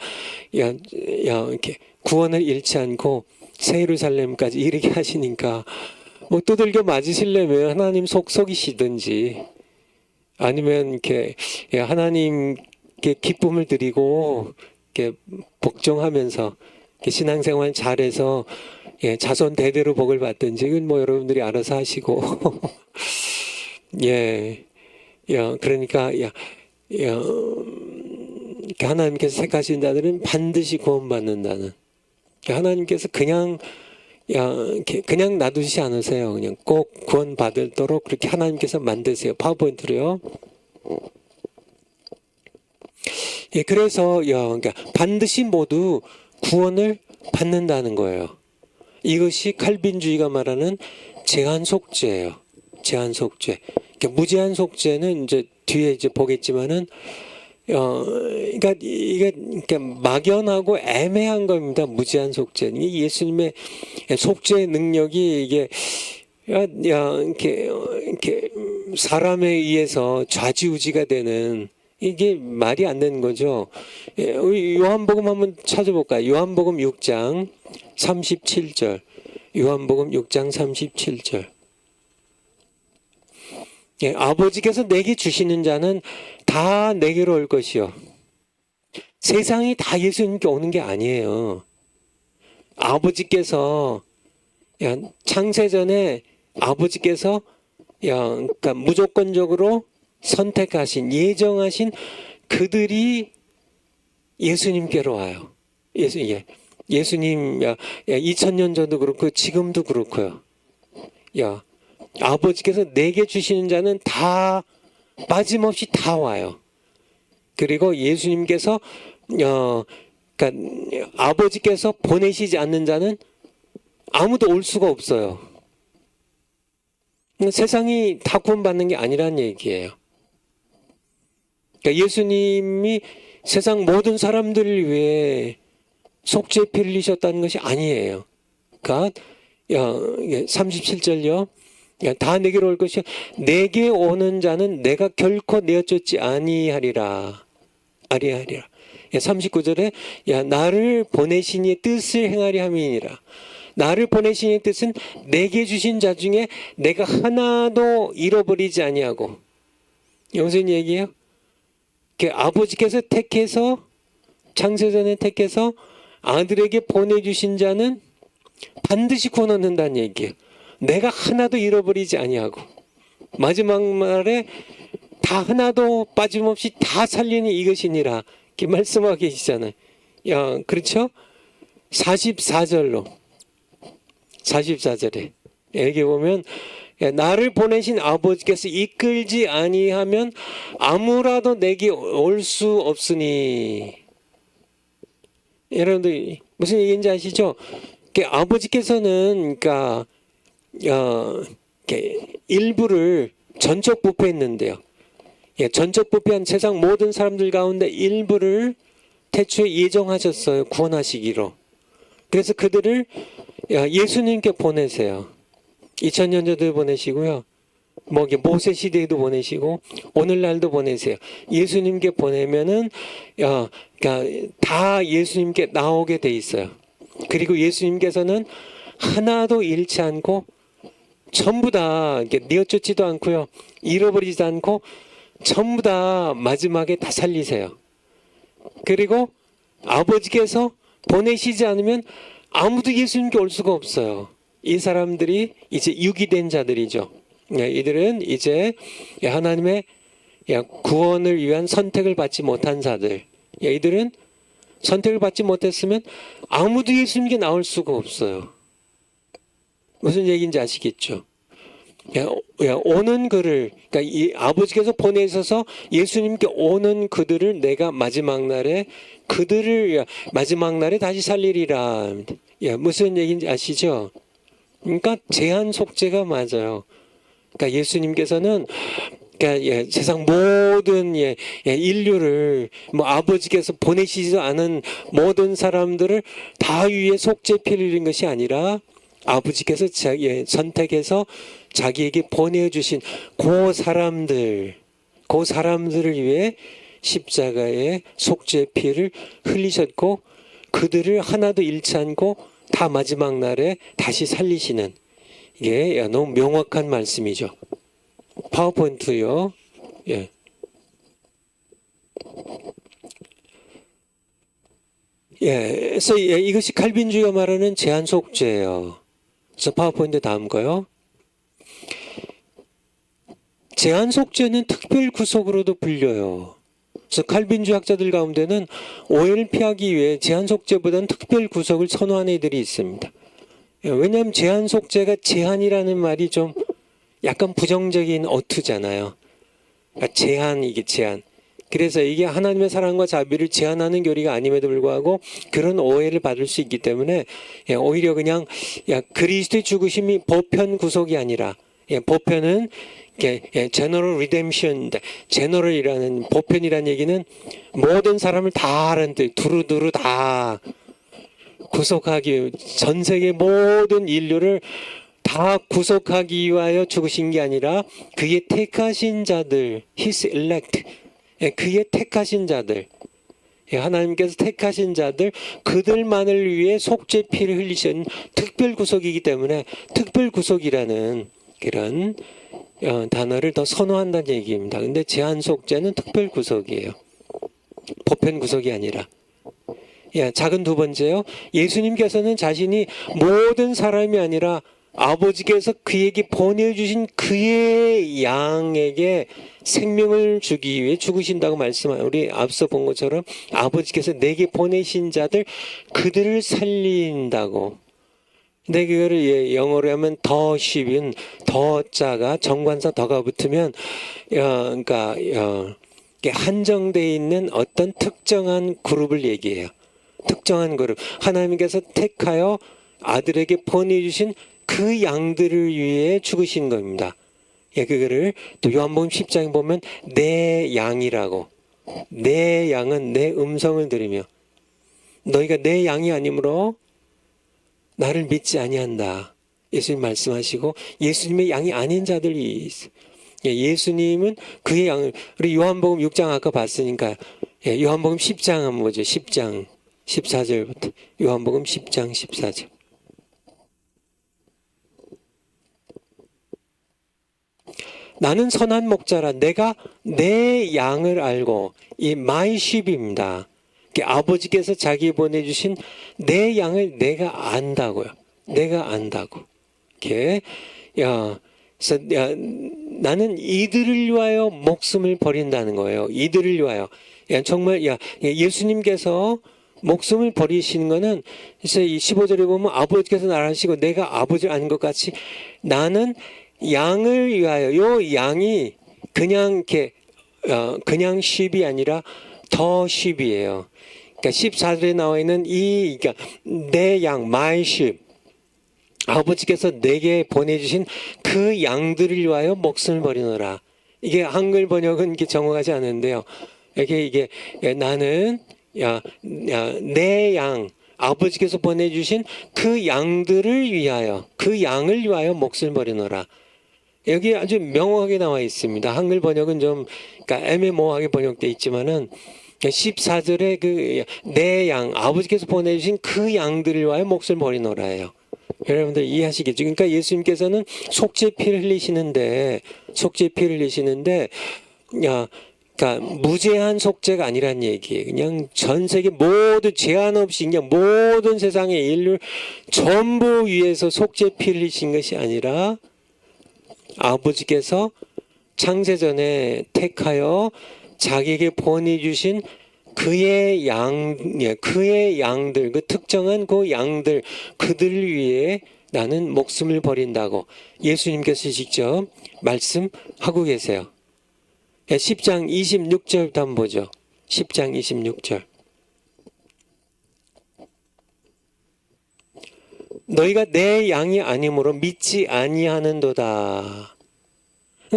이렇게 구원을 잃지 않고 새 예루살렘까지 이르게 하시니까 뭐 두들겨 맞으시려면 하나님 속속이시든지 아니면 이렇게 하나님께 기쁨을 드리고 이렇게 복종하면서 신앙생활 잘해서 자손 대대로 복을 받든지 이건 뭐 여러분들이 알아서 하시고 그러니까 하나님께서 택하신 자들은 반드시 구원받는다는. 하나님께서 그냥 놔두지 않으세요. 그냥 꼭 구원받도록 그렇게 하나님께서 만드세요. 파워포인트로요. 그래서 그러니까 반드시 모두 구원을 받는다는 거예요. 이것이 칼빈주의가 말하는 제한 속죄예요. 제한 속죄. 그러니까 무제한 속죄는 이제 뒤에 이제 보겠지만은 그러니까 이게 막연하고 애매한 겁니다. 무제한 속죄. 예수님의 속죄 능력이 이게 이렇게 사람에 의해서 좌지우지가 되는 이게 말이 안 되는 거죠. 우리 요한복음 한번 찾아볼까요? 요한복음 6장 37절. 요한복음 6장 37절. 아버지께서 내게 주시는 자는 다 내게로 올 것이요. 세상이 다 예수님께 오는 게 아니에요. 아버지께서 창세전에 아버지께서 그러니까 무조건적으로 선택하신 예정하신 그들이 예수님께로 와요. 예수님 2000년 전도 그렇고 지금도 그렇고요. 아버지께서 내게 주시는 자는 다 빠짐없이 다 와요. 그리고 예수님께서 그러니까 아버지께서 보내시지 않는 자는 아무도 올 수가 없어요. 세상이 다 구원받는 게 아니란 얘기예요. 그러니까 예수님이 세상 모든 사람들을 위해 속죄 피 흘리셨다는 것이 아니에요. 그러니까 37절요. 다 내게로 올 것이요. 내게 오는 자는 내가 결코 내어쫓지 아니하리라. 39절에 나를 보내신 이의 뜻을 행하리 함이니라. 나를 보내신 이의 뜻은 내게 주신 자 중에 내가 하나도 잃어버리지 아니하고. 무슨 얘기예요? 아버지께서 택해서 창세전에 택해서 아들에게 보내주신 자는 반드시 구원 얻는다는 얘기예요. 내가 하나도 잃어버리지 아니하고 마지막 말에 다 하나도 빠짐없이 다 살리는 이것이니라 이렇게 말씀하고 계시잖아요. 그렇죠? 44절로 44절에 여기 보면 나를 보내신 아버지께서 이끌지 아니하면 아무라도 내게 올 수 없으니. 여러분들 무슨 얘기인지 아시죠? 아버지께서는 그러니까 일부를 전적 부패했는데요. 전적 부패한 세상 모든 사람들 가운데 일부를 태초에 예정하셨어요. 구원하시기로. 그래서 그들을 예수님께 보내세요. 2000년 전도 보내시고요. 모세 시대에도 보내시고 오늘날도 보내세요. 예수님께 보내면은 그러니까 다 예수님께 나오게 돼 있어요. 그리고 예수님께서는 하나도 잃지 않고 전부 다 뉘어쫓지도 않고요. 잃어버리지 않고 전부 다 마지막에 다 살리세요. 그리고 아버지께서 보내시지 않으면 아무도 예수님께 올 수가 없어요. 이 사람들이 이제 유기된 자들이죠. 이들은 이제 하나님의 구원을 위한 선택을 받지 못한 자들. 이들은 선택을 받지 못했으면 아무도 예수님께 나올 수가 없어요. 무슨 얘기인지 아시겠죠? 오는 그를, 그러니까 이 아버지께서 보내셔서 예수님께 오는 그들을 내가 마지막 날에 다시 살리리라. 무슨 얘기인지 아시죠? 그러니까 제한 속죄가 맞아요. 그러니까 예수님께서는 세상 모든 인류를 아버지께서 보내시지도 않은 모든 사람들을 다 위에 속죄 피를 흘린 것이 아니라 아버지께서 선택해서 자기에게 보내주신 그 사람들을 위해 십자가에 속죄 피를 흘리셨고 그들을 하나도 잃지 않고 다 마지막 날에 다시 살리시는 이게 너무 명확한 말씀이죠. 파워포인트요. 그래서 이것이 칼빈주의가 말하는 제한 속죄예요. 그래서 파워포인트 다음 거요. 제한 속죄는 특별 구속으로도 불려요. 그래서 칼빈주의 학자들 가운데는 오해를 피하기 위해 제한 속죄보다는 특별 구속을 선호하는 이들이 있습니다. 왜냐하면 제한 속죄가 제한이라는 말이 좀 약간 부정적인 어투잖아요. 그러니까 제한, 이게 제한. 그래서 이게 하나님의 사랑과 자비를 제한하는 교리가 아님에도 불구하고 그런 오해를 받을 수 있기 때문에 오히려 그냥 그리스도의 죽으심이 보편 구속이 아니라 보편은 제너럴 리뎀션, 제너럴이라는 보편이라는 얘기는 모든 사람을 다 하는 뜻, 두루두루 다 구속하기, 전 세계 모든 인류를 다 구속하기 위하여 죽으신 게 아니라 그의 택하신 자들, His elect, 그의 택하신 자들, 하나님께서 택하신 자들, 그들만을 위해 속죄 피를 흘리신 특별 구속이기 때문에 특별 구속이라는 그런 단어를 더 선호한다는 얘기입니다. 근데 제한 속죄는 특별 구속이에요. 보편 구속이 아니라. 작은 두 번째요. 예수님께서는 자신이 모든 사람이 아니라 아버지께서 그에게 보내주신 그의 양에게 생명을 주기 위해 죽으신다고 말씀하요. 우리 앞서 본 것처럼 아버지께서 내게 보내신 자들 그들을 살린다고. 근데 그거를 영어로 하면 더 쉽은 더 자가 정관사 더가 붙으면 그러니까 한정되어 있는 어떤 특정한 그룹을 얘기해요. 특정한 그룹. 하나님께서 택하여 아들에게 보내주신 그 양들을 위해 죽으신 겁니다. 그거를 또 요한복음 10장에 보면 내 양이라고. 내 양은 내 음성을 들으며 너희가 내 양이 아니므로 나를 믿지 아니한다. 예수님 말씀하시고 예수님의 양이 아닌 자들이 있어요. 예수님은 그의 양을 우리 요한복음 6장 아까 봤으니까 요한복음 10장 한번 보죠. 10장 14절부터 요한복음 10장 14절. 나는 선한 목자라 내가 내 양을 알고 이 my sheep입니다. 아버지께서 자기 보내주신 내 양을 내가 안다고요. 내가 안다고. 그래서 나는 이들을 위하여 목숨을 버린다는 거예요. 이들을 위하여. 정말 예수님께서 목숨을 버리시는 거는 그래서 이 15절에 보면 아버지께서 나를 하시고 내가 아버지를 아는 것 같이 나는 양을 위하여. 요 양이 그냥 이렇게 그냥 sheep이 아니라 더 sheep이에요. 그러니까 14절에 나와 있는 그러니까 내 양, my sheep. 아버지께서 내게 보내주신 그 양들을 위하여 목숨을 버리노라. 이게 한글 번역은 이렇게 정확하지 않은데요. 이게 나는 내 양, 아버지께서 보내주신 그 양들을 위하여, 그 양을 위하여 목숨을 버리노라. 여기 아주 명확하게 나와 있습니다. 한글 번역은 좀 그러니까 애매모호하게 번역되어 있지만은 14절에 내 양, 아버지께서 보내주신 그 양들을 위하여 목숨을 버리노라예요. 여러분들 이해하시겠죠? 그러니까 예수님께서는 속죄 피를 흘리시는데, 그러니까 무제한 속죄가 아니란 얘기예요. 그냥 전 세계 모두 제한 없이 그냥 모든 세상의 인류를 전부 위해서 속죄 피를 흘리신 것이 아니라 아버지께서 창세전에 택하여 자기에게 보내주신 그의 양들, 그 특정한 그 양들, 그들을 위해 나는 목숨을 버린다고 예수님께서 직접 말씀하고 계세요. 10장 26절부터 한번 보죠. 10장 26절. 너희가 내 양이 아니므로 믿지 아니하는도다.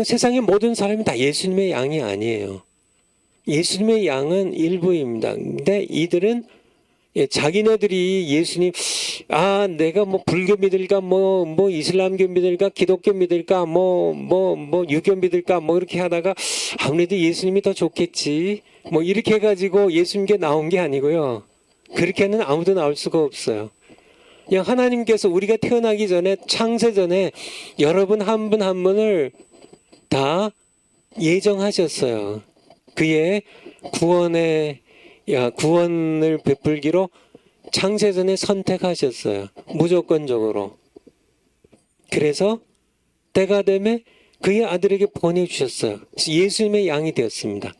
세상의 모든 사람이 다 예수님의 양이 아니에요. 예수님의 양은 일부입니다. 근데 이들은 자기네들이 예수님, 내가 뭐 불교 믿을까, 뭐 이슬람교 믿을까, 기독교 믿을까, 유교 믿을까, 이렇게 하다가 아무래도 예수님이 더 좋겠지. 이렇게 해가지고 예수님께 나온 게 아니고요. 그렇게는 아무도 나올 수가 없어요. 그냥 하나님께서 우리가 태어나기 전에, 창세 전에 여러분 한 분 한 분을 다 예정하셨어요. 그의 구원을 베풀기로 창세전에 선택하셨어요. 무조건적으로. 그래서 때가 되면 그의 아들에게 보내주셨어요. 예수님의 양이 되었습니다.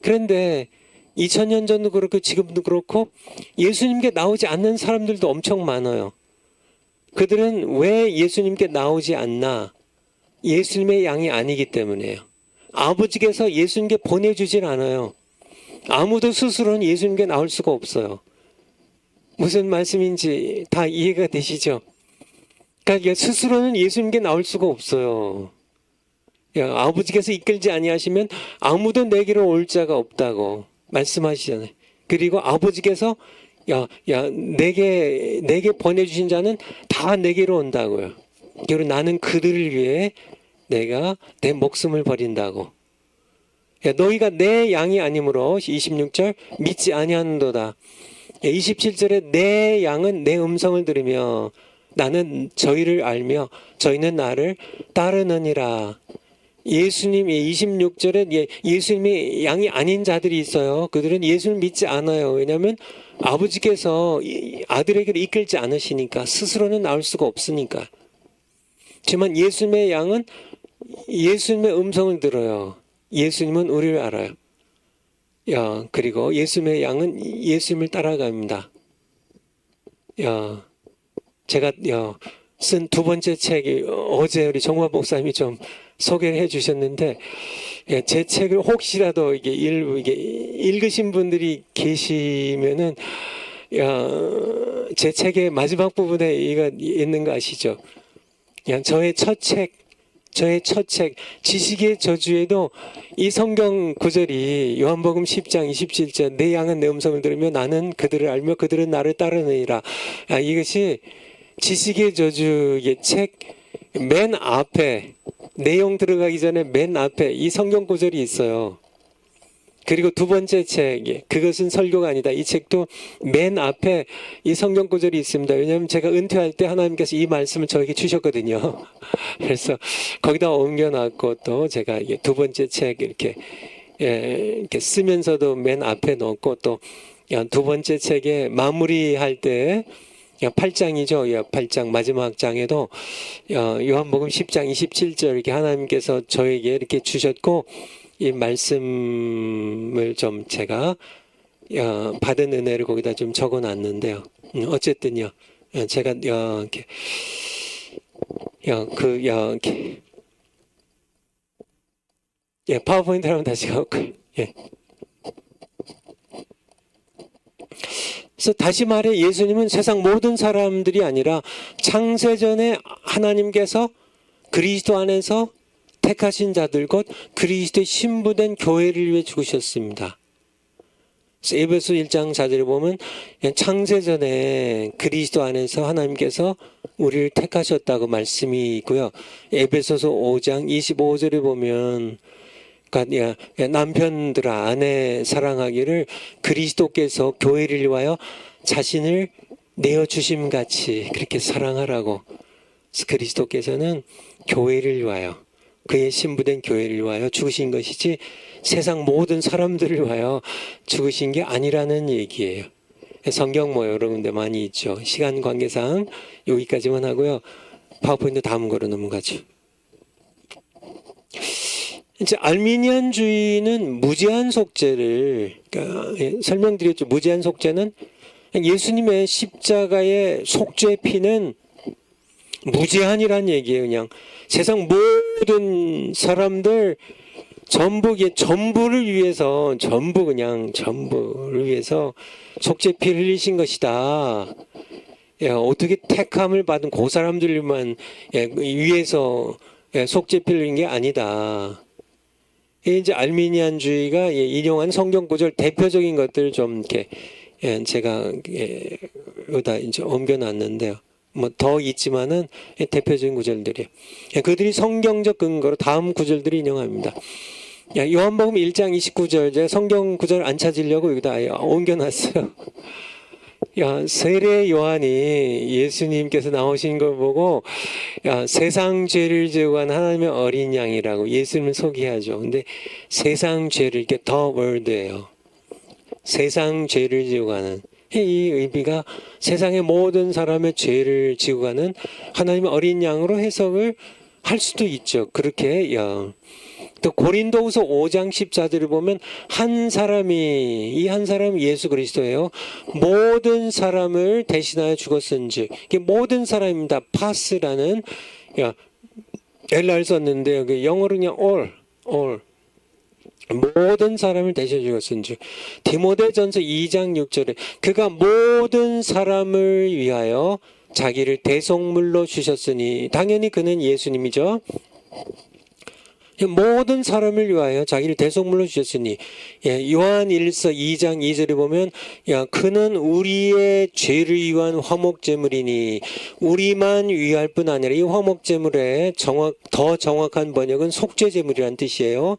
그런데 2000년 전도 그렇고 지금도 그렇고 예수님께 나오지 않는 사람들도 엄청 많아요. 그들은 왜 예수님께 나오지 않나? 예수님의 양이 아니기 때문에요. 아버지께서 예수님께 보내주질 않아요. 아무도 스스로는 예수님께 나올 수가 없어요. 무슨 말씀인지 다 이해가 되시죠? 그러니까 스스로는 예수님께 나올 수가 없어요. 아버지께서 이끌지 아니하시면 아무도 내게로 올 자가 없다고 말씀하시잖아요. 그리고 아버지께서 내게 보내주신 자는 다 내게로 온다고요. 그리고 나는 그들을 위해 내가 내 목숨을 버린다고. 너희가 내 양이 아니므로 26절 믿지 아니하는도다. 27절에 내 양은 내 음성을 들으며 나는 저희를 알며 저희는 나를 따르느니라. 예수님이 26절에 예수님이 양이 아닌 자들이 있어요. 그들은 예수를 믿지 않아요. 왜냐하면 아버지께서 아들에게로 이끌지 않으시니까 스스로는 나올 수가 없으니까. 하지만 예수님의 양은 예수님의 음성을 들어요. 예수님은 우리를 알아요. 그리고 예수님의 양은 예수님을 따라갑니다. 제가 쓴 두 번째 책이 어제 우리 정화 목사님이 좀 소개를 해주셨는데, 제 책을 혹시라도 이게 일부 읽으신 분들이 계시면은 제 책의 마지막 부분에 이거 있는 거 아시죠? 저의 첫 책 지식의 저주에도 이 성경 구절이 요한복음 10장 27절 내 양은 내 음성을 들으며 나는 그들을 알며 그들은 나를 따르느니라. 이것이 지식의 저주의 책 맨 앞에 내용 들어가기 전에 맨 앞에 이 성경 구절이 있어요. 그리고 두 번째 책 그것은 설교가 아니다. 이 책도 맨 앞에 이 성경 구절이 있습니다. 왜냐하면 제가 은퇴할 때 하나님께서 이 말씀을 저에게 주셨거든요. 그래서 거기다 옮겨놨고 또 제가 두 번째 책 이렇게 쓰면서도 맨 앞에 넣고 또 두 번째 책에 마무리할 때 8장이죠. 8장 마지막 장에도 요한복음 10장 27절 이렇게 하나님께서 저에게 이렇게 주셨고 이 말씀을 좀 제가 받은 은혜를 거기다 좀 적어놨는데요. 어쨌든요, 제가 이렇게 파워포인트를 한번 다시 가볼까요? 그래서 다시 말해 예수님은 세상 모든 사람들이 아니라 창세전에 하나님께서 그리스도 안에서 택하신 자들 곧 그리스도의 신부된 교회를 위해 죽으셨습니다. 에베소 1장 4절에 보면 창세전에 그리스도 안에서 하나님께서 우리를 택하셨다고 말씀이 있고요. 에베소서 5장 25절에 보면 그러니까 남편들아 아내 사랑하기를 그리스도께서 교회를 위하여 자신을 내어주심 같이 그렇게 사랑하라고. 그리스도께서는 교회를 위하여 그의 신부된 교회를 위하여 죽으신 것이지 세상 모든 사람들을 위하여 죽으신 게 아니라는 얘기예요. 성경 여러분들 많이 있죠. 시간 관계상 여기까지만 하고요. 파워포인트 다음 거로 넘어가죠. 이제 알미니안주의는 무제한 속죄를 설명드렸죠. 무제한 속죄는 예수님의 십자가의 속죄 피는 무제한이란 얘기예요. 그냥 세상 모든 사람들 전부를 위해서 전부를 위해서 속죄 피를 흘리신 것이다. 어떻게 택함을 받은 그 사람들만 위해서 속죄 피를 흘린 게 아니다. 이제 알미니안주의가 인용한 성경 구절 대표적인 것들을 좀 이렇게 제가 여기다 이제 옮겨놨는데요. 더 있지만은 대표적인 구절들이에요. 그들이 성경적 근거로 다음 구절들이 인용합니다. 요한복음 1장 29절 제가 성경 구절 안 찾으려고 여기다 옮겨놨어요. 세례 요한이 예수님께서 나오신 걸 보고 세상 죄를 지고 간 하나님의 어린 양이라고 예수님을 소개하죠. 근데 세상 죄를 이렇게 더 월드예요. 세상 죄를 지고 가는 이 의미가 세상의 모든 사람의 죄를 지고 가는 하나님의 어린 양으로 해석을 할 수도 있죠. 그렇게 또 고린도후서 5장 14절을 보면 이 한 사람이 예수 그리스도예요. 모든 사람을 대신하여 죽었은즉 이게 모든 사람입니다. 파스라는 엘라를 썼는데 여기 영어로 그냥 all 모든 사람을 대신해 죽었은즉 디모데전서 2장 6절에 그가 모든 사람을 위하여 자기를 대속물로 주셨으니 당연히 그는 예수님이죠. 모든 사람을 위하여 자기를 대속물로 주셨으니 요한 1서 2장 2절에 보면 그는 우리의 죄를 위한 화목제물이니 우리만 위할 뿐 아니라 이 화목제물의 더 정확한 번역은 속죄제물이란 뜻이에요.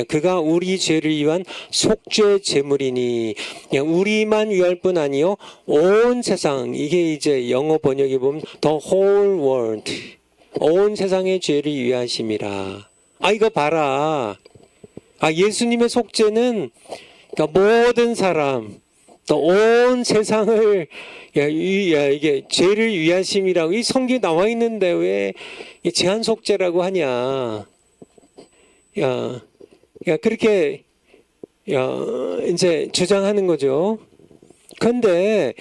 그가 우리 죄를 위한 속죄제물이니 우리만 위할 뿐 아니요 온 세상 이게 이제 영어 번역에 보면 the whole world 온 세상의 죄를 위하심이라. 이거 봐라. 예수님의 속죄는 그러니까 모든 사람, 또 온 세상을 이게 죄를 위하심이라고 이 성경에 나와 있는데 왜 제한 속죄라고 하냐? 그렇게 이제 주장하는 거죠. 그런데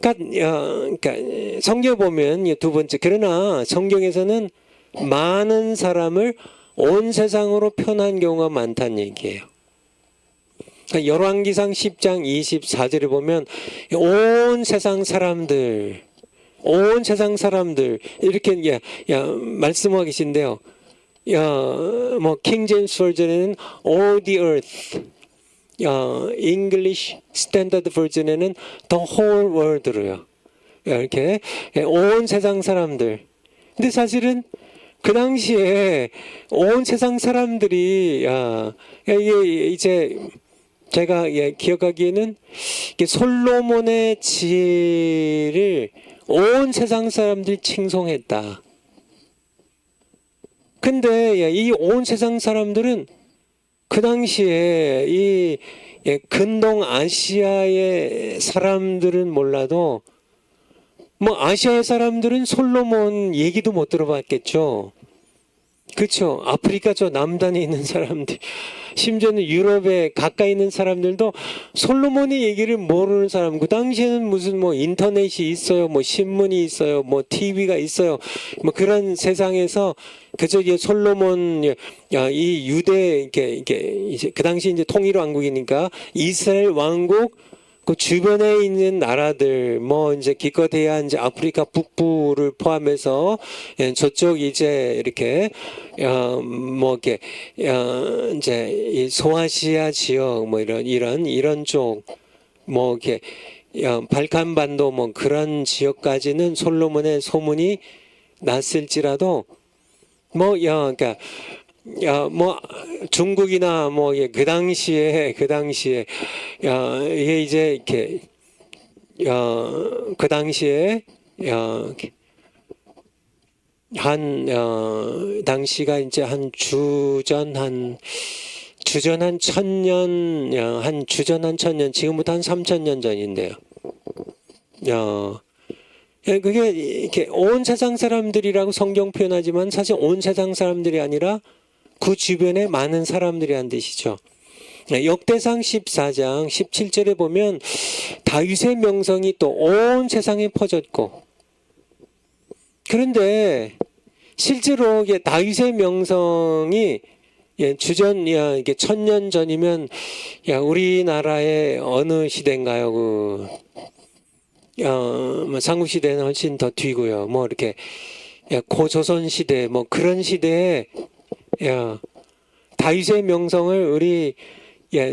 그러니까 성경 보면 두 번째 그러나 성경에서는 많은 사람을 온 세상으로 표현한 경우가 많다는 얘기예요. 열왕기상 10장 24절에 보면 온 세상 사람들 이렇게 말씀하고 계신데요. 뭐 킹제임스 버전에는 all the earth, English Standard Version에는 the whole world로요. 이렇게 온 세상 사람들. 근데 사실은 그 당시에 온 세상 사람들이 이게 이제 제가 기억하기에는 솔로몬의 지혜를 온 세상 사람들이 칭송했다. 근데 이 온 세상 사람들은 그 당시에 이 근동 아시아의 사람들은 몰라도 뭐 아시아의 사람들은 솔로몬 얘기도 못 들어봤겠죠. 그렇죠. 아프리카 저 남단에 있는 사람들, 심지어는 유럽에 가까이 있는 사람들도 솔로몬의 얘기를 모르는 사람. 그 당시에는 무슨 뭐 인터넷이 있어요, 뭐 신문이 있어요, 뭐 TV가 있어요. 뭐 그런 세상에서 그저 솔로몬 이 유대 이게 이제 그 당시 이제 통일 왕국이니까 이스라엘 왕국 그 주변에 있는 나라들, 뭐 이제 기껏해야 이제 아프리카 북부를 포함해서 저쪽 이제 이렇게 뭐 이렇게 이제 이 소아시아 지역 뭐 이런 쪽 뭐 이렇게 발칸반도 뭐 그런 지역까지는 솔로몬의 소문이 났을지라도 뭐 그러니까 뭐 중국이나 뭐 그 당시에 이게 이제 이렇게 그 당시에 당시가 이제 한 주전 한 1000년 지금부터 한 3000년 전인데요. 그게 이렇게 온 세상 사람들이라고 성경 표현하지만 사실 온 세상 사람들이 아니라 그 주변에 많은 사람들이란 뜻이죠. 역대상 14장 17절에 보면 다윗의 명성이 또 온 세상에 퍼졌고, 그런데 실제로 다윗의 명성이 주전 이게 1000년 전이면 우리나라의 어느 시대인가요? 뭐 삼국 시대는 훨씬 더 뒤고요. 뭐 이렇게 고조선 시대 뭐 그런 시대에 다윗의 명성을 우리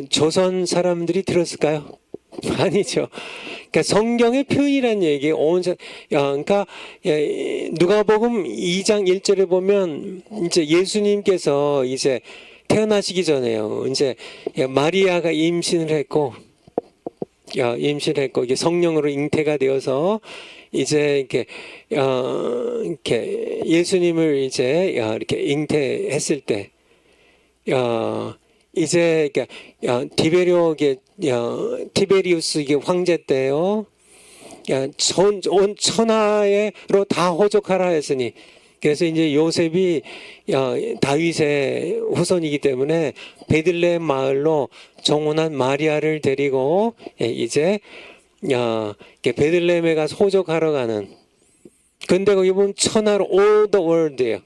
조선 사람들이 들었을까요? 아니죠. 그러니까 성경의 표현이란 얘기, 그러니까 누가복음 2장 1절에 보면 이제 예수님께서 이제 태어나시기 전에요. 이제 마리아가 임신을 했고 이게 성령으로 잉태가 되어서 이제 이렇게 예수님을 이제 이렇게 잉태했을 때, 이제 티베리우스 이게 황제 때요. 온 천하로 다 호족하라 했으니 그래서 이제 요셉이 다윗의 후손이기 때문에 베들레헴 마을로 정혼한 마리아를 데리고 이제 베들레헴에 가서 호적하러 가는. 근데 거기 보면 천하로 all the world예요.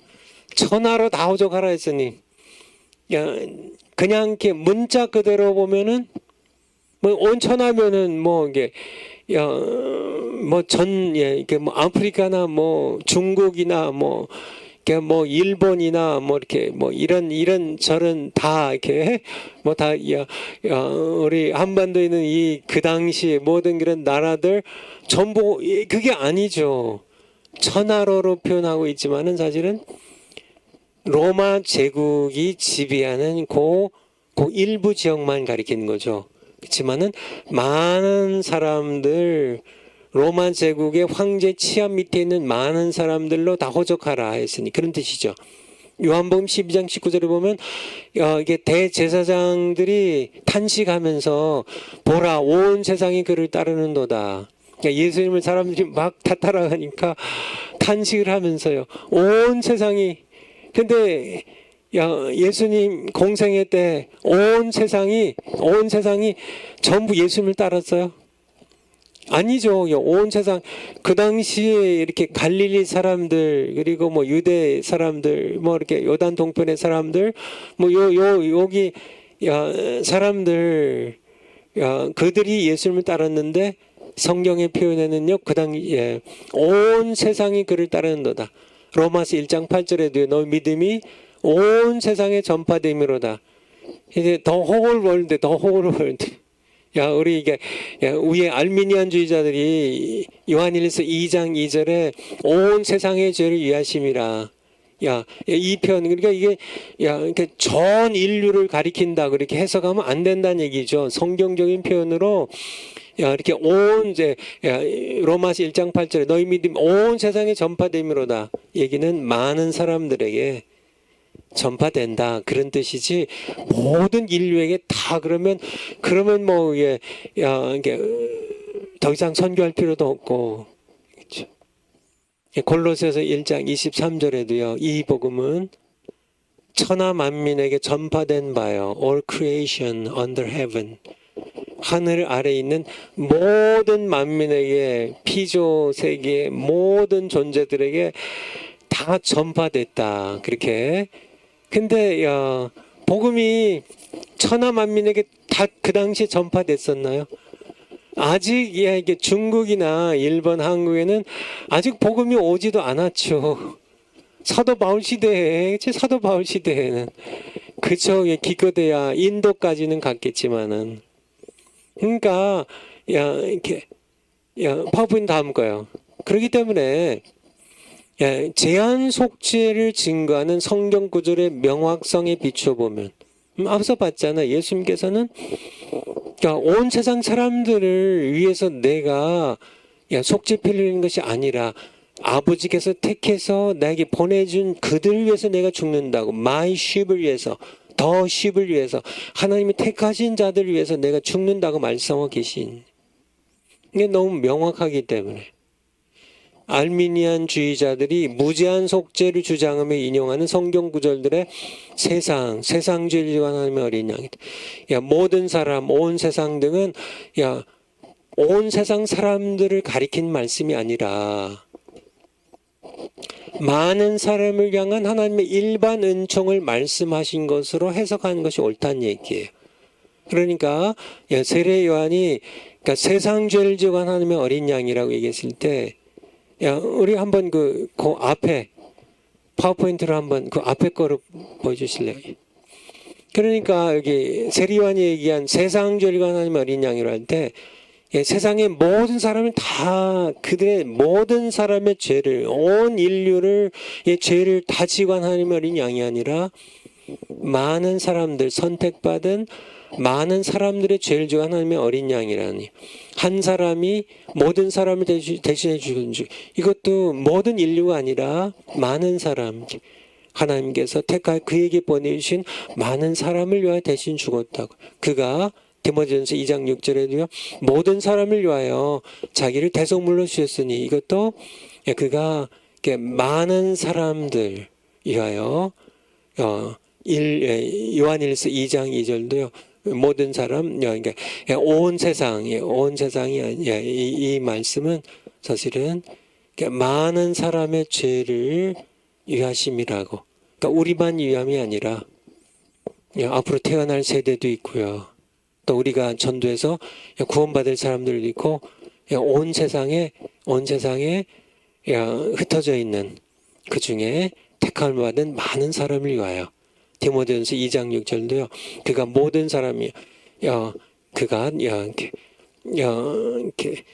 천하로 다 호적하라 했으니 그냥 이렇게 문자 그대로 보면은 뭐 온 천하면은 뭐 이게 이게 뭐 아프리카나 뭐 중국이나 뭐 이렇게 뭐 일본이나 뭐 이렇게 뭐 이런 저런 다 이렇게 뭐 다 우리 한반도에 있는 이 그 당시 모든 그런 나라들 전부 그게 아니죠. 천하로로 표현하고 있지만은 사실은 로마 제국이 지배하는 그 일부 지역만 가리키는 거죠. 그렇지만은 많은 사람들, 로마 제국의 황제 치하 밑에 있는 많은 사람들로 다 호적하라 했으니 그런 뜻이죠. 요한복음 12장 19절에 보면 이게 대제사장들이 탄식하면서 보라 온 세상이 그를 따르는도다. 그러니까 예수님을 사람들이 막 다 따라가니까 탄식을 하면서요. 온 세상이. 근데 예수님 공생애 때 온 세상이 전부 예수님을 따랐어요? 아니죠. 온 세상 그 당시에 이렇게 갈릴리 사람들 그리고 뭐 유대 사람들 뭐 이렇게 요단 동편의 사람들 뭐 여기 사람들 그들이 예수님을 따랐는데 성경의 표현에는요 그 당시에 온 세상이 그를 따르는도다. 로마서 1장 8절에도요 너 믿음이 온 세상에 전파됨이로다. 이제 더 whole world, 더 whole world. 우리 이게 위에 알미니안주의자들이 요한일서 2장 2절에 온 세상의 죄를 위하심이라. 이 표현 그러니까 이게 이렇게 전 인류를 가리킨다 그렇게 해석하면 안 된다는 얘기죠. 성경적인 표현으로 이렇게 온 이제 로마서 1장 8절에 너희 믿음 온 세상에 전파됨이로다. 얘기는 많은 사람들에게 전파된다 그런 뜻이지 모든 인류에게 다 그러면 뭐 이게 더 이상 선교할 필요도 없고 그렇죠? 골로새서 1장 23절에도요 이 복음은 천하 만민에게 전파된 바요 all creation under heaven 하늘 아래 있는 모든 만민에게 피조 세계의 모든 존재들에게 다 전파됐다 그렇게. 근데 복음이 천하 만민에게 다 그 당시에 전파됐었나요? 아직 이게 중국이나 일본, 한국에는 아직 복음이 오지도 않았죠. 사도 바울 시대에는 그쵸 기껏해야 인도까지는 갔겠지만은 그러니까 이렇게 파워포인트 다음 거예요. 그렇기 때문에 제한 속죄를 증거하는 성경 구절의 명확성에 비춰보면 앞서 봤잖아. 예수님께서는 온 세상 사람들을 위해서 내가 속죄 빌리는 것이 아니라 아버지께서 택해서 나에게 보내준 그들을 위해서 내가 죽는다고 my sheep을 위해서 더 sheep을 위해서 하나님이 택하신 자들을 위해서 내가 죽는다고 말씀하고 계신 이게 너무 명확하기 때문에 알미니안주의자들이 무제한 속죄를 주장하며 인용하는 성경 구절들의 세상 죄를 하나님의 어린 양이다. 모든 사람, 온 세상 등은 온 세상 사람들을 가리킨 말씀이 아니라 많은 사람을 향한 하나님의 일반 은총을 말씀하신 것으로 해석하는 것이 옳다는 얘기예요. 그러니까 세례 요한이 그러니까 세상 죄를 지고 하나님의 어린 양이라고 얘기했을 때 우리 한번 그 앞에 파워포인트로 한번 그 앞에 거를 보여주실래요? 그러니까 여기 세례 요한이 얘기한 세상 죄를 하나님의 어린 양이라 할 때 세상의 모든 사람을 다 그들의 모든 사람의 죄를 온 인류를 죄를 다 지고 하나님의 어린 양이 아니라 많은 사람들 선택받은 많은 사람들의 죄를 지고 하나님의 어린 양이라니 한 사람이 모든 사람을 대신해 주는 주 이것도 모든 인류가 아니라 많은 사람 하나님께서 택하여 그에게 보내주신 많은 사람을 위하여 대신 죽었다고. 그가 디모데전서 2장 6절에도요 모든 사람을 위하여 자기를 대속물로 주셨으니 이것도 그가 많은 사람들 위하여 요한일서 2장 2절도요. 모든 사람, 그러니까 온 세상이 이 말씀은 사실은 많은 사람의 죄를 위하심이라고. 그러니까 우리만 위함이 아니라 앞으로 태어날 세대도 있고요. 또 우리가 전도해서 구원받을 사람들도 있고 온 세상에 흩어져 있는 그 중에 택함을 받은 많은 사람을 위하여. 디모데전서 2장 6절도요. 그가 모든 사람이 그가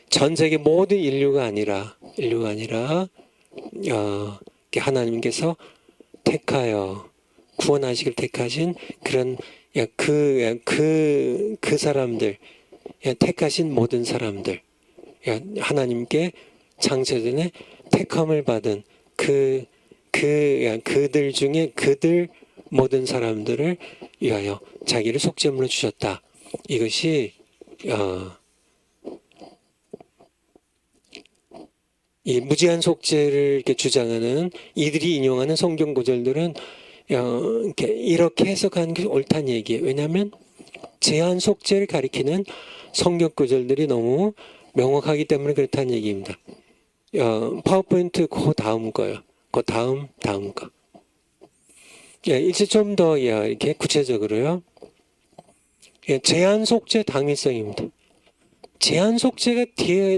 전 세계 모든 인류가 아니라 하나님께서 택하여 구원하시길 택하신 그런 그 사람들, 택하신 모든 사람들, 하나님께 창세전에 택함을 받은 그들 중에 그들 모든 사람들을 위하여 자기를 속죄물로 주셨다. 이것이 이 무제한 속죄를 이렇게 주장하는 이들이 인용하는 성경 구절들은 이렇게 해석하는 게 옳다는 얘기예요. 왜냐하면 제한 속죄를 가리키는 성경 구절들이 너무 명확하기 때문에 그렇다는 얘기입니다. 파워포인트 그 다음 거요. 그 다음 거. 이제 좀 더 이렇게 구체적으로요. 제한 속죄 당위성입니다. 제한 속죄가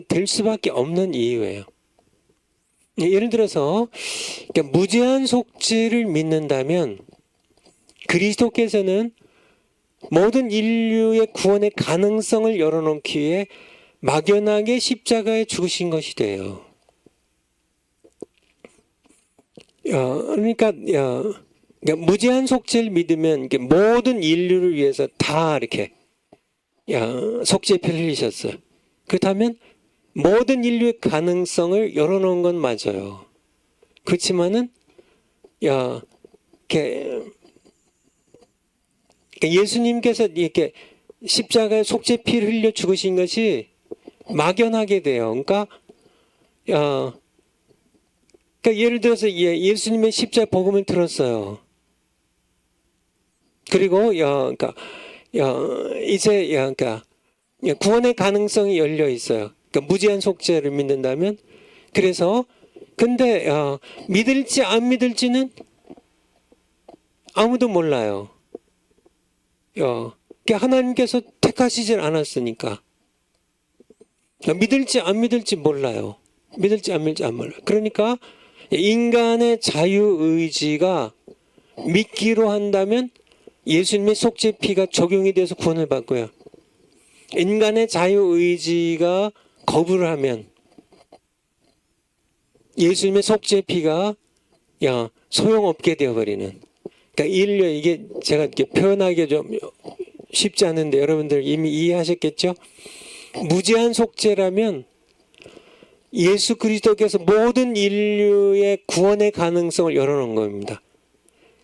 될 수밖에 없는 이유예요. 예를 들어서 무제한 속죄를 믿는다면 그리스도께서는 모든 인류의 구원의 가능성을 열어놓기 위해 막연하게 십자가에 죽으신 것이 돼요. 그러니까 무제한 속죄를 믿으면 모든 인류를 위해서 다 이렇게 속죄피를 흘리셨어요. 그렇다면 모든 인류의 가능성을 열어놓은 건 맞아요. 그렇지만은 예수님께서 이렇게 십자가에 속죄피를 흘려 죽으신 것이 막연하게 돼요. 그러니까 예를 들어서 예수님의 십자가 복음을 들었어요. 그리고 이제 구원의 가능성이 열려 있어요. 그러니까 무제한 속죄를 믿는다면. 그래서 근데 믿을지 안 믿을지는 아무도 몰라요. 하나님께서 택하시질 않았으니까 믿을지 안 믿을지 몰라요. 믿을지 안 믿을지 안 몰라요. 그러니까 인간의 자유의지가 믿기로 한다면 예수님의 속죄피가 적용이 돼서 구원을 받고요. 인간의 자유의지가 거부를 하면 예수님의 속죄피가 소용없게 되어버리는. 그러니까 인류, 이게 제가 이렇게 표현하기 좀 쉽지 않은데 여러분들 이미 이해하셨겠죠? 무제한 속죄라면 예수 그리스도께서 모든 인류의 구원의 가능성을 열어놓은 겁니다.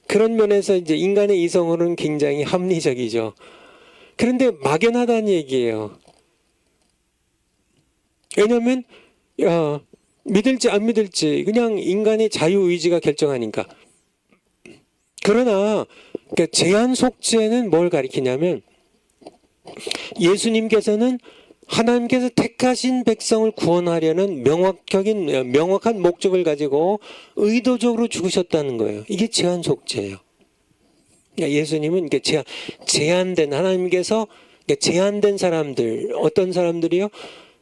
그런 면에서 이제 인간의 이성으로는 굉장히 합리적이죠. 그런데 막연하다는 얘기예요. 왜냐하면 믿을지 안 믿을지 그냥 인간의 자유의지가 결정하니까. 그러나 제한 속죄는 뭘 가리키냐면 예수님께서는 하나님께서 택하신 백성을 구원하려는 명확한 목적을 가지고 의도적으로 죽으셨다는 거예요. 이게 제한 속죄예요. 그러니까 예수님은 제한된, 하나님께서 제한된 사람들, 어떤 사람들이요?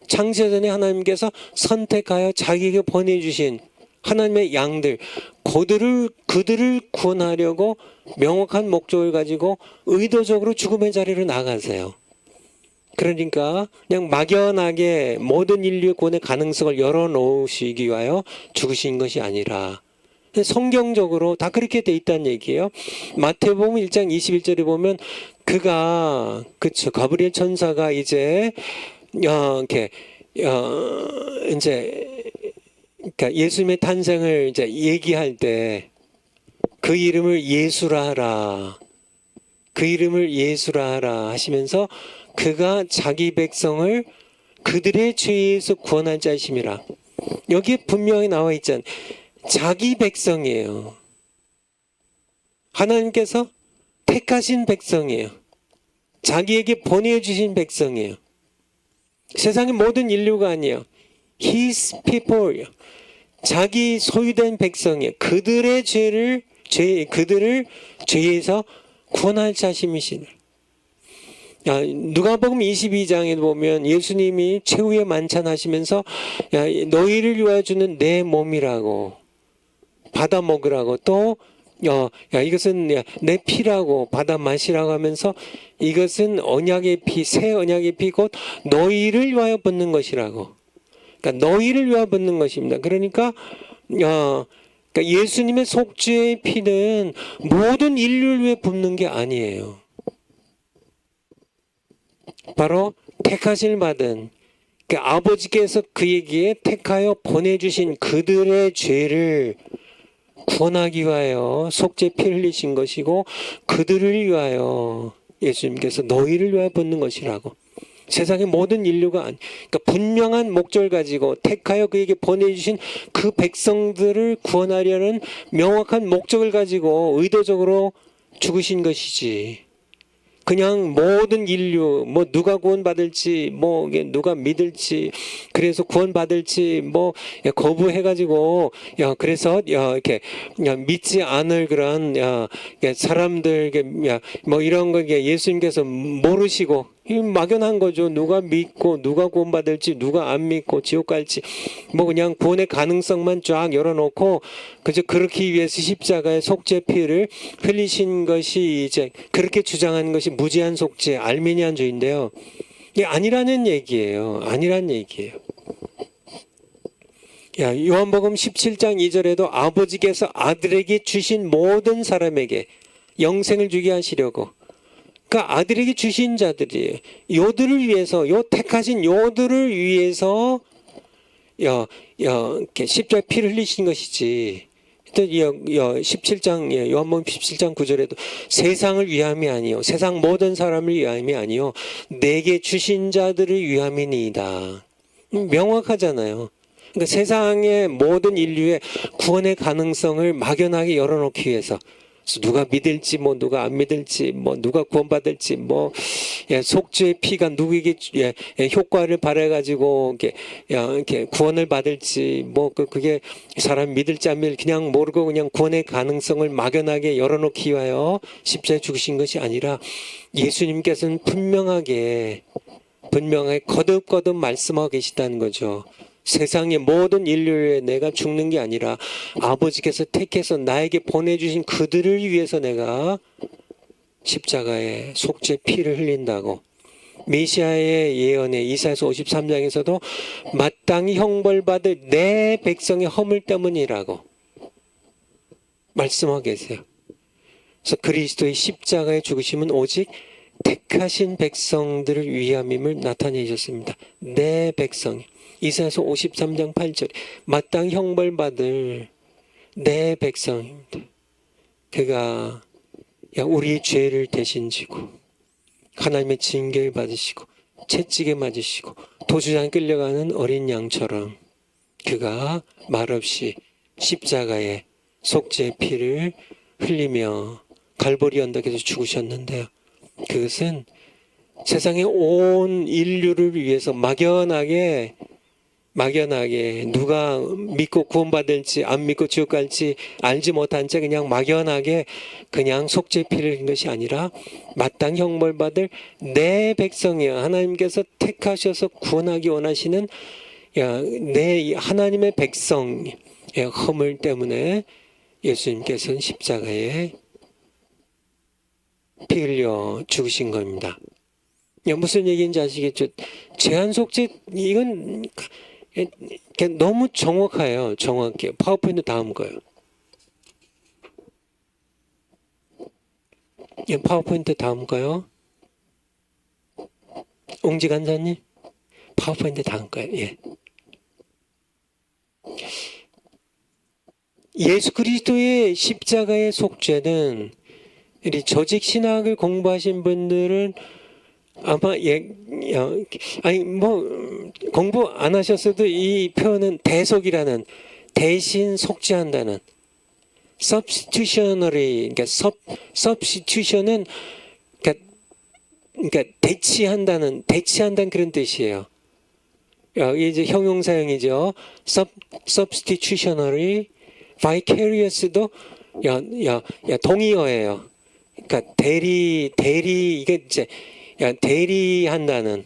창세전에 하나님께서 선택하여 자기에게 보내주신 하나님의 양들, 그들을 구원하려고 명확한 목적을 가지고 의도적으로 죽음의 자리로 나가세요. 그러니까 그냥 막연하게 모든 인류의 구원의 가능성을 열어놓으시기 위하여 죽으신 것이 아니라 성경적으로 다 그렇게 돼 있다는 얘기예요. 마태복음 1장 21절에 보면 가브리엘 천사가 이제 그러니까 예수님의 탄생을 이제 얘기할 때 그 이름을 예수라 하라. 그 이름을 예수라 하라 하시면서 그가 자기 백성을 그들의 죄에서 구원할 자이심이라. 여기에 분명히 나와 있잖아요. 자기 백성이에요. 하나님께서 택하신 백성이에요. 자기에게 보내주신 백성이에요. 세상의 모든 인류가 아니에요. His people, 자기 소유된 백성이에요. 그들의 그들을 죄에서 구원할 자심이시네. 누가복음 22장에 보면 예수님이 최후의 만찬하시면서 너희를 위하여 주는 내 몸이라고 받아 먹으라고 또 이것은 내 피라고 받아 마시라고 하면서 이것은 언약의 피, 새 언약의 피 곧 너희를 위하여 붓는 것이라고. 그러니까 너희를 위하여 붓는 것입니다. 그러니까 예수님의 속죄의 피는 모든 인류를 위해 붓는 게 아니에요. 바로 택하실 받은 아버지께서 그에게 택하여 보내주신 그들의 죄를 구원하기 위하여 속죄 피를 흘리신 것이고 그들을 위하여 예수님께서 너희를 위하여 붓는 것이라고. 세상의 모든 인류가 그러니까 분명한 목적을 가지고 택하여 그에게 보내주신 그 백성들을 구원하려는 명확한 목적을 가지고 의도적으로 죽으신 것이지. 그냥 모든 인류 누가 구원받을지 누가 믿을지 그래서 구원받을지 거부해가지고 그래서 이렇게 믿지 않을 그런 사람들 이런 거 예수님께서 모르시고 막연한 거죠. 누가 믿고 누가 구원받을지 누가 안 믿고 지옥 갈지 그냥 구원의 가능성만 쫙 열어놓고 그저 그렇기 위해서 십자가의 속죄 피를 흘리신 것이 이제 그렇게 주장하는 것이 무지한 속죄 알미니안주의인데요. 이게 아니라는 얘기예요. 아니라는 얘기예요. 요한복음 17장 2절에도 아버지께서 아들에게 주신 모든 사람에게 영생을 주게 하시려고 그러니까 아들에게 주신 자들이에요. 요들을 위해서 택하신 요들을 위해서 이렇게 십자가 피를 흘리신 것이지. 17장 요한복음 17장 9절에도 세상을 위함이 아니요 세상 모든 사람을 위함이 아니요 내게 주신 자들을 위함이니이다. 명확하잖아요. 그러니까 세상의 모든 인류의 구원의 가능성을 막연하게 열어놓기 위해서 누가 믿을지 누가 안 믿을지 누가 구원받을지 속죄의 피가 누구에게 효과를 발해가지고 이렇게 구원을 받을지 그게 사람 믿을지 안 믿을지 그냥 모르고 그냥 구원의 가능성을 막연하게 열어놓기 위하여 십자가에 죽으신 것이 아니라 예수님께서는 분명하게 거듭거듭 말씀하고 계시다는 거죠. 세상의 모든 인류에 내가 죽는 게 아니라 아버지께서 택해서 나에게 보내주신 그들을 위해서 내가 십자가에 속죄 피를 흘린다고. 메시아의 예언에 이사야서 53장에서도 마땅히 형벌받을 내 백성의 허물 때문이라고 말씀하고 계세요. 그래서 그리스도의 십자가의 죽으심은 오직 택하신 백성들을 위함임을 나타내셨습니다. 내 백성. 이사야서 53장 8절 마땅히 형벌받을 내 백성입니다. 그가 우리의 죄를 대신 지고 하나님의 징계를 받으시고 채찍에 맞으시고 도주장에 끌려가는 어린 양처럼 그가 말없이 십자가에 속죄의 피를 흘리며 갈보리 언덕에서 죽으셨는데요. 그것은 세상의 온 인류를 위해서 막연하게 누가 믿고 구원받을지 안 믿고 지옥 갈지 알지 못한 채 그냥 막연하게 그냥 속죄 피를 흘린 것이 아니라 마땅히 형벌받을 내 백성이여 하나님께서 택하셔서 구원하기 원하시는 내 하나님의 백성의 허물 때문에 예수님께서는 십자가에 피 흘려 죽으신 겁니다. 무슨 얘기인지 아시겠죠? 죄한 속죄 이건 너무 정확해요. 정확해요. 파워포인트 다음 거예요. 파워포인트 다음 거요. 옹지 간사님 파워포인트 다음 거예요. 예수 그리스도의 십자가의 속죄는 우리 조직 신학을 공부하신 분들은 아마 공부 안 하셨어도 이 표현은 대속이라는 대신 속죄한다는 substitutionary, 그러니까 substitution은 그러니까 대치한다는 그런 뜻이에요. 이게 이제 형용사형이죠. substitutionary, vicarious도 동의어예요. 그러니까 대리 이게 이제 대리한다는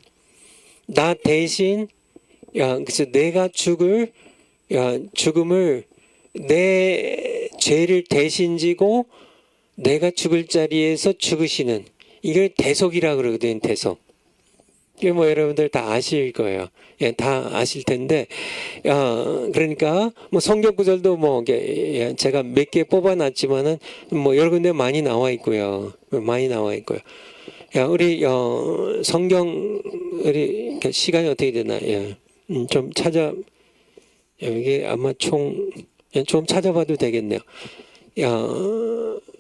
나 대신 그래서 내가 죽음을 내 죄를 대신 지고 내가 죽을 자리에서 죽으시는 이걸 대속이라고 그러거든요. 대속. 이게 뭐 여러분들 다 아실 거예요. 예, 다 아실 텐데, 그러니까 뭐 성경 구절도 뭐 제가 몇 개 뽑아놨지만은 뭐 여러 군데 많이 나와 있고요. 많이 나와 있고요. 우리 성경 우리 시간이 어떻게 되나요? 좀 이게 아마 좀 찾아봐도 되겠네요.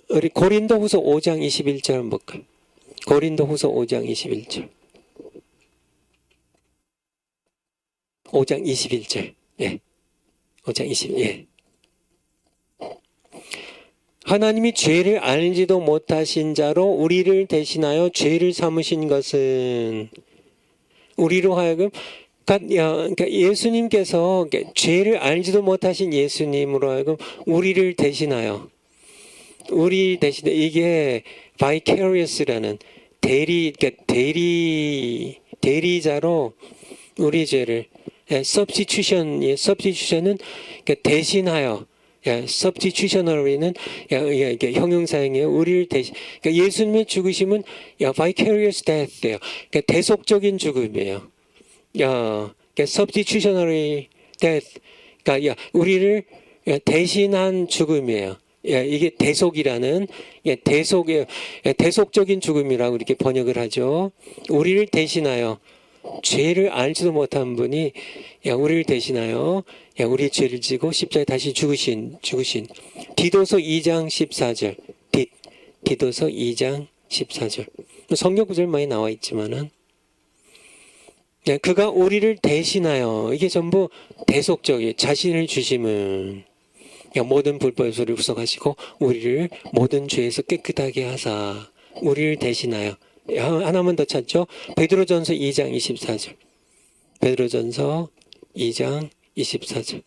우리 고린도후서 5장 21절 한번 볼까요? 고린도후서 5장 21절. 5장 21절. 예. 5장 21절. 예. 하나님이 죄를 알지도 못하신 자로 우리를 대신하여 죄를 삼으신 것은 우리로 하여금 그러니까 예수님께서 죄를 알지도 못하신 예수님으로 하여금 우리를 대신하여 이게 vicarious라는 대리자로 우리 죄를 substitution은 대신하여 substitutionary는 이게 형용사형이에요. 우리를 대신 그러니까 예수님의 죽으심은 vicarious death예요. 그러니까 대속적인 죽음이에요. substitutionary death, 그러니까 우리를 대신한 죽음이에요. 이게 대속이라는 대속적인 죽음이라고 이렇게 번역을 하죠. 우리를 대신하여 죄를 알지도 못한 분이 우리를 대신하여 우리의 죄를 지고 십자가에 다시 죽으신 디도서 2장 14절 디도서 2장 14절 성경 구절 많이 나와 있지만은 그가 우리를 대신하여 이게 전부 대속적이에요. 자신을 주심은 모든 불법의 소리를 후속하시고 우리를 모든 죄에서 깨끗하게 하사 우리를 대신하여 하나만 더 찾죠. 베드로전서 2장 24절 베드로전서 2장 24절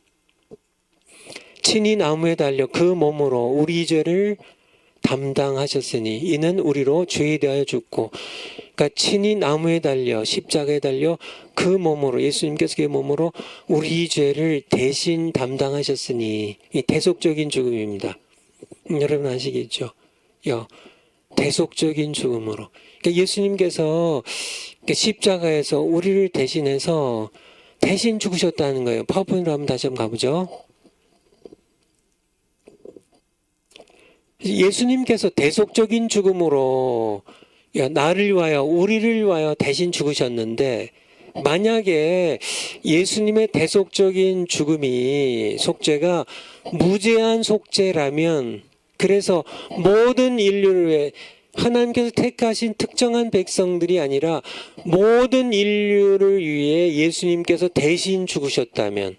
친히 나무에 달려 그 몸으로 우리 죄를 담당하셨으니 이는 우리로 죄에 대하여 죽고 그러니까 친히 나무에 달려 십자가에 달려 그 몸으로 예수님께서 그 몸으로 우리 죄를 대신 담당하셨으니 이 대속적인 죽음입니다. 여러분 아시겠죠? 대속적인 죽음으로 그러니까 예수님께서 십자가에서 우리를 대신해서 대신 죽으셨다는 거예요. 파워포인트로 한번 다시 한번 가보죠. 예수님께서 대속적인 죽음으로 나를 위하여 우리를 위하여 대신 죽으셨는데 만약에 예수님의 대속적인 속죄가 무제한 속죄라면 그래서 모든 인류를 위해 하나님께서 택하신 특정한 백성들이 아니라 모든 인류를 위해 예수님께서 대신 죽으셨다면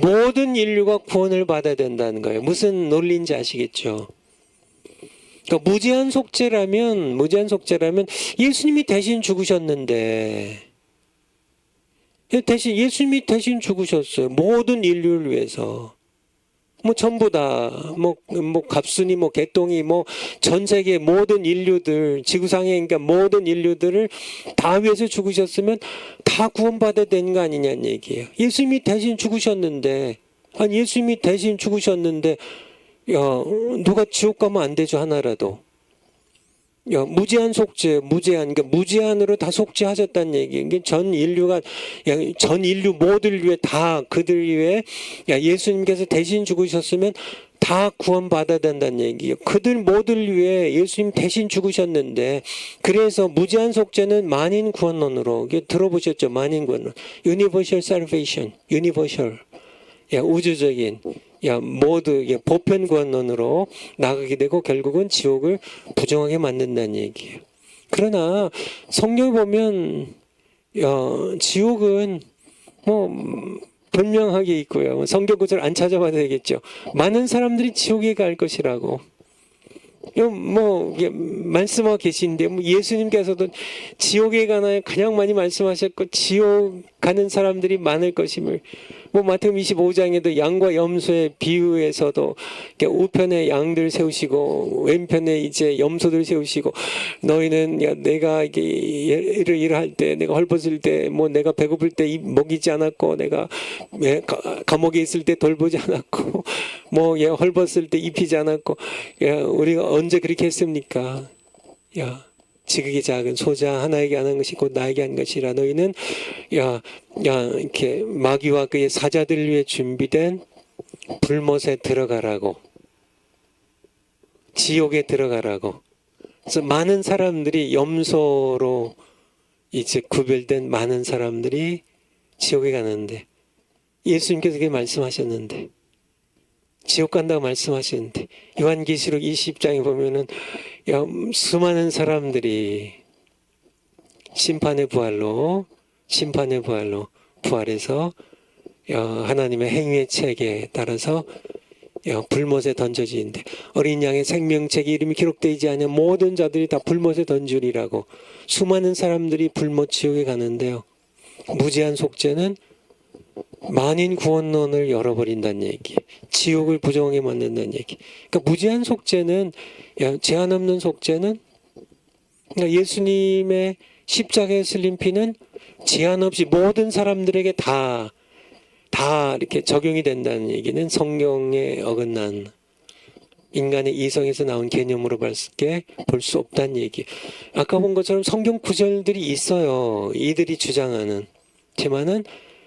모든 인류가 구원을 받아야 된다는 거예요. 무슨 논리인지 아시겠죠? 그러니까 무제한 속죄라면 예수님이 대신 죽으셨는데 예수님이 대신 죽으셨어요. 모든 인류를 위해서. 전부 다 갑순이 개똥이 전 세계 모든 인류들 지구상에 그러니까 모든 인류들을 다 위해서 죽으셨으면 다 구원받아야 되는 거 아니냐는 얘기예요. 예수님이 대신 죽으셨는데 누가 지옥 가면 안 되죠. 하나라도. 무제한 속죄, 그러니까 무제한으로 다 속죄하셨다는 얘기. 이게 전 인류 모두를 위해 다 그들 위해 예수님께서 대신 죽으셨으면 다 구원받아야 된다는 얘기예요. 그들 모두를 위해 예수님 대신 죽으셨는데 그래서 무제한 속죄는 만인 구원론으로 들어보셨죠? 만인 구원론. Universal Salvation, Universal. 우주적인 모두 보편 구원론으로 나가게 되고 결국은 지옥을 부정하게 만든다는 얘기예요. 그러나 성경을 보면 지옥은 분명하게 있고요. 성경 구절 안 찾아봐도 되겠죠. 많은 사람들이 지옥에 갈 것이라고. 이게 말씀하고 계신데, 예수님께서도 지옥에 가나요? 가장 많이 말씀하셨고, 지옥 가는 사람들이 많을 것임을. 마태복음 25장에도 양과 염소의 비유에서도 우편에 양들 세우시고, 왼편에 이제 염소들 세우시고, 너희는 내가 일을 할 때, 내가 헐벗을 때, 내가 배고플 때 먹이지 않았고, 내가 감옥에 있을 때 돌보지 않았고, 헐벗을 때 입히지 않았고, 우리가 언제 그렇게 했습니까? 지극히 작은 소자 하나에게 안 한 것이 곧 나에게 한 것이라. 너희는 이렇게 마귀와 그의 사자들 위해 준비된 불못에 들어가라고, 지옥에 들어가라고. 그래서 많은 사람들이, 염소로 이제 구별된 많은 사람들이 지옥에 가는데, 예수님께서 그렇게 말씀하셨는데, 지옥 간다고 말씀하셨는데, 요한계시록 20장에 보면은 수많은 사람들이 심판의 부활로 부활해서 하나님의 행위의 책에 따라서 불못에 던져지는데, 어린 양의 생명책에 이름이 기록되지 않은 모든 자들이 다 불못에 던지리라고. 수많은 사람들이 불못 지옥에 가는데요, 무제한 속죄는 만인 구원론을 열어버린다는 얘기, 지옥을 부정하게 만든다는 얘기. 그러니까 무제한 속죄는, 제한 없는 속죄는, 그러니까 예수님의 십자가에 슬린 피는 제한 없이 모든 사람들에게 다 이렇게 적용이 된다는 얘기는 성경에 어긋난, 인간의 이성에서 나온 개념으로 밖에 볼 수 없다는 얘기. 아까 본 것처럼 성경 구절들이 있어요, 이들이 주장하는. 지만은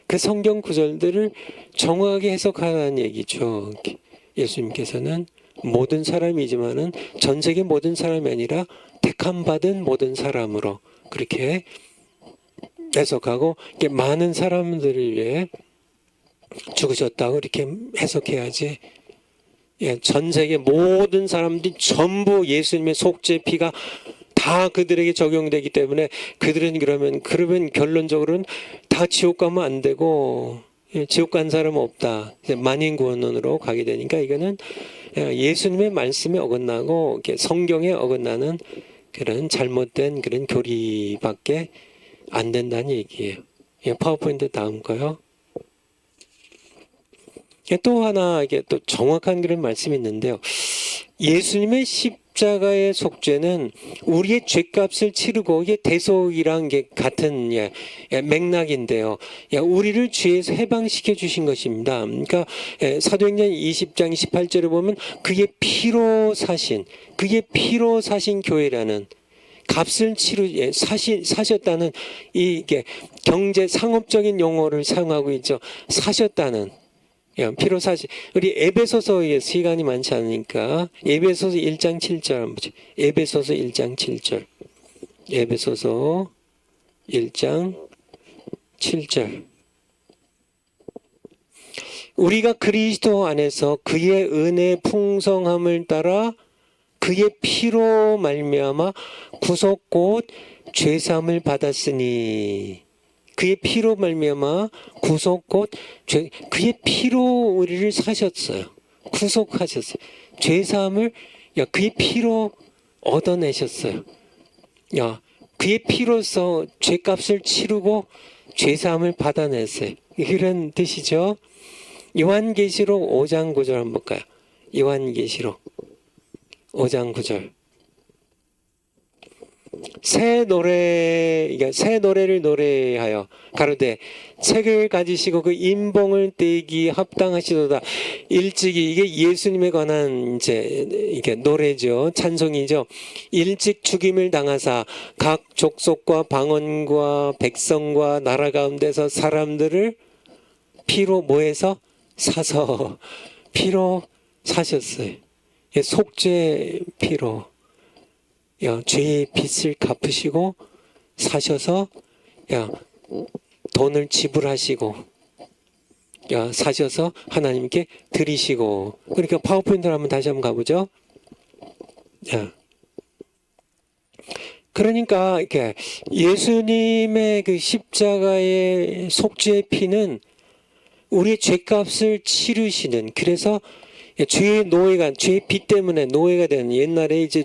그 성경 구절들을 정확하게 해석하라는 얘기죠. 예수님께서는 모든 사람이지만은 전 세계 모든 사람이 아니라 택함받은 모든 사람으로 그렇게 해석하고, 많은 사람들을 위해 죽으셨다고 이렇게 해석해야지. 전 세계 모든 사람들이 전부 예수님의 속죄 피가 다 그들에게 적용되기 때문에 그들은 그러면 결론적으로는 다 지옥 가면 안 되고, 지옥 간 사람은 없다, 만인 구원론으로 가게 되니까, 이거는 예수님의 말씀에 어긋나고 성경에 어긋나는 그런 잘못된 그런 교리밖에 안 된다는 얘기예요. 파워포인트 다음 거요. 또 하나 이게 또 정확한 그런 말씀이 있는데요, 예수님의 십자가의 속죄는 우리의 죄값을 치르고, 이게 대속이랑 같은 맥락인데요, 우리를 죄에서 해방시켜 주신 것입니다. 그러니까 사도행전 20장 28절에 보면 그의 피로 사신 교회라는, 값을 사셨다는, 이게 경제 상업적인 용어를 사용하고 있죠. 사셨다는, 피로 사실. 우리 에베소서에 시간이 많지 않으니까 에베소서 1장 7절 한번 보죠. 에베소서 1장 7절. 에베소서 1장 7절. 우리가 그리스도 안에서 그의 은혜의 풍성함을 따라 그의 피로 말미암아 구속 곧 죄사함을 받았으니, 그의 피로 말미암아 구속 곧 그의 피로 우리를 사셨어요. 구속하셨어요. 죄사함을 그의 피로 얻어내셨어요. 그의 피로서 죄값을 치르고 죄사함을 받아냈어요. 이런 뜻이죠. 요한계시록 5장 9절 한번 볼까요? 요한계시록 5장 9절. 새 노래를 노래하여 가로되 책을 가지시고 그 인봉을 떼기 합당하시도다. 일찍이, 이게 예수님에 관한 이게 노래죠, 찬송이죠. 일찍 죽임을 당하사 각 족속과 방언과 백성과 나라 가운데서 사람들을 피로 뭐해서 사서, 피로 사셨어요. 속죄 피로 죄의 빚을 갚으시고 사셔서 돈을 지불하시고 사셔서 하나님께 드리시고. 그러니까 파워포인트를 한번 다시 한번 가보죠. 그러니까 이렇게 예수님의 그 십자가의 속죄의 피는 우리의 죄값을 치르시는, 그래서 죄의 노예가, 죄의 빚 때문에 노예가 되는, 옛날에 이제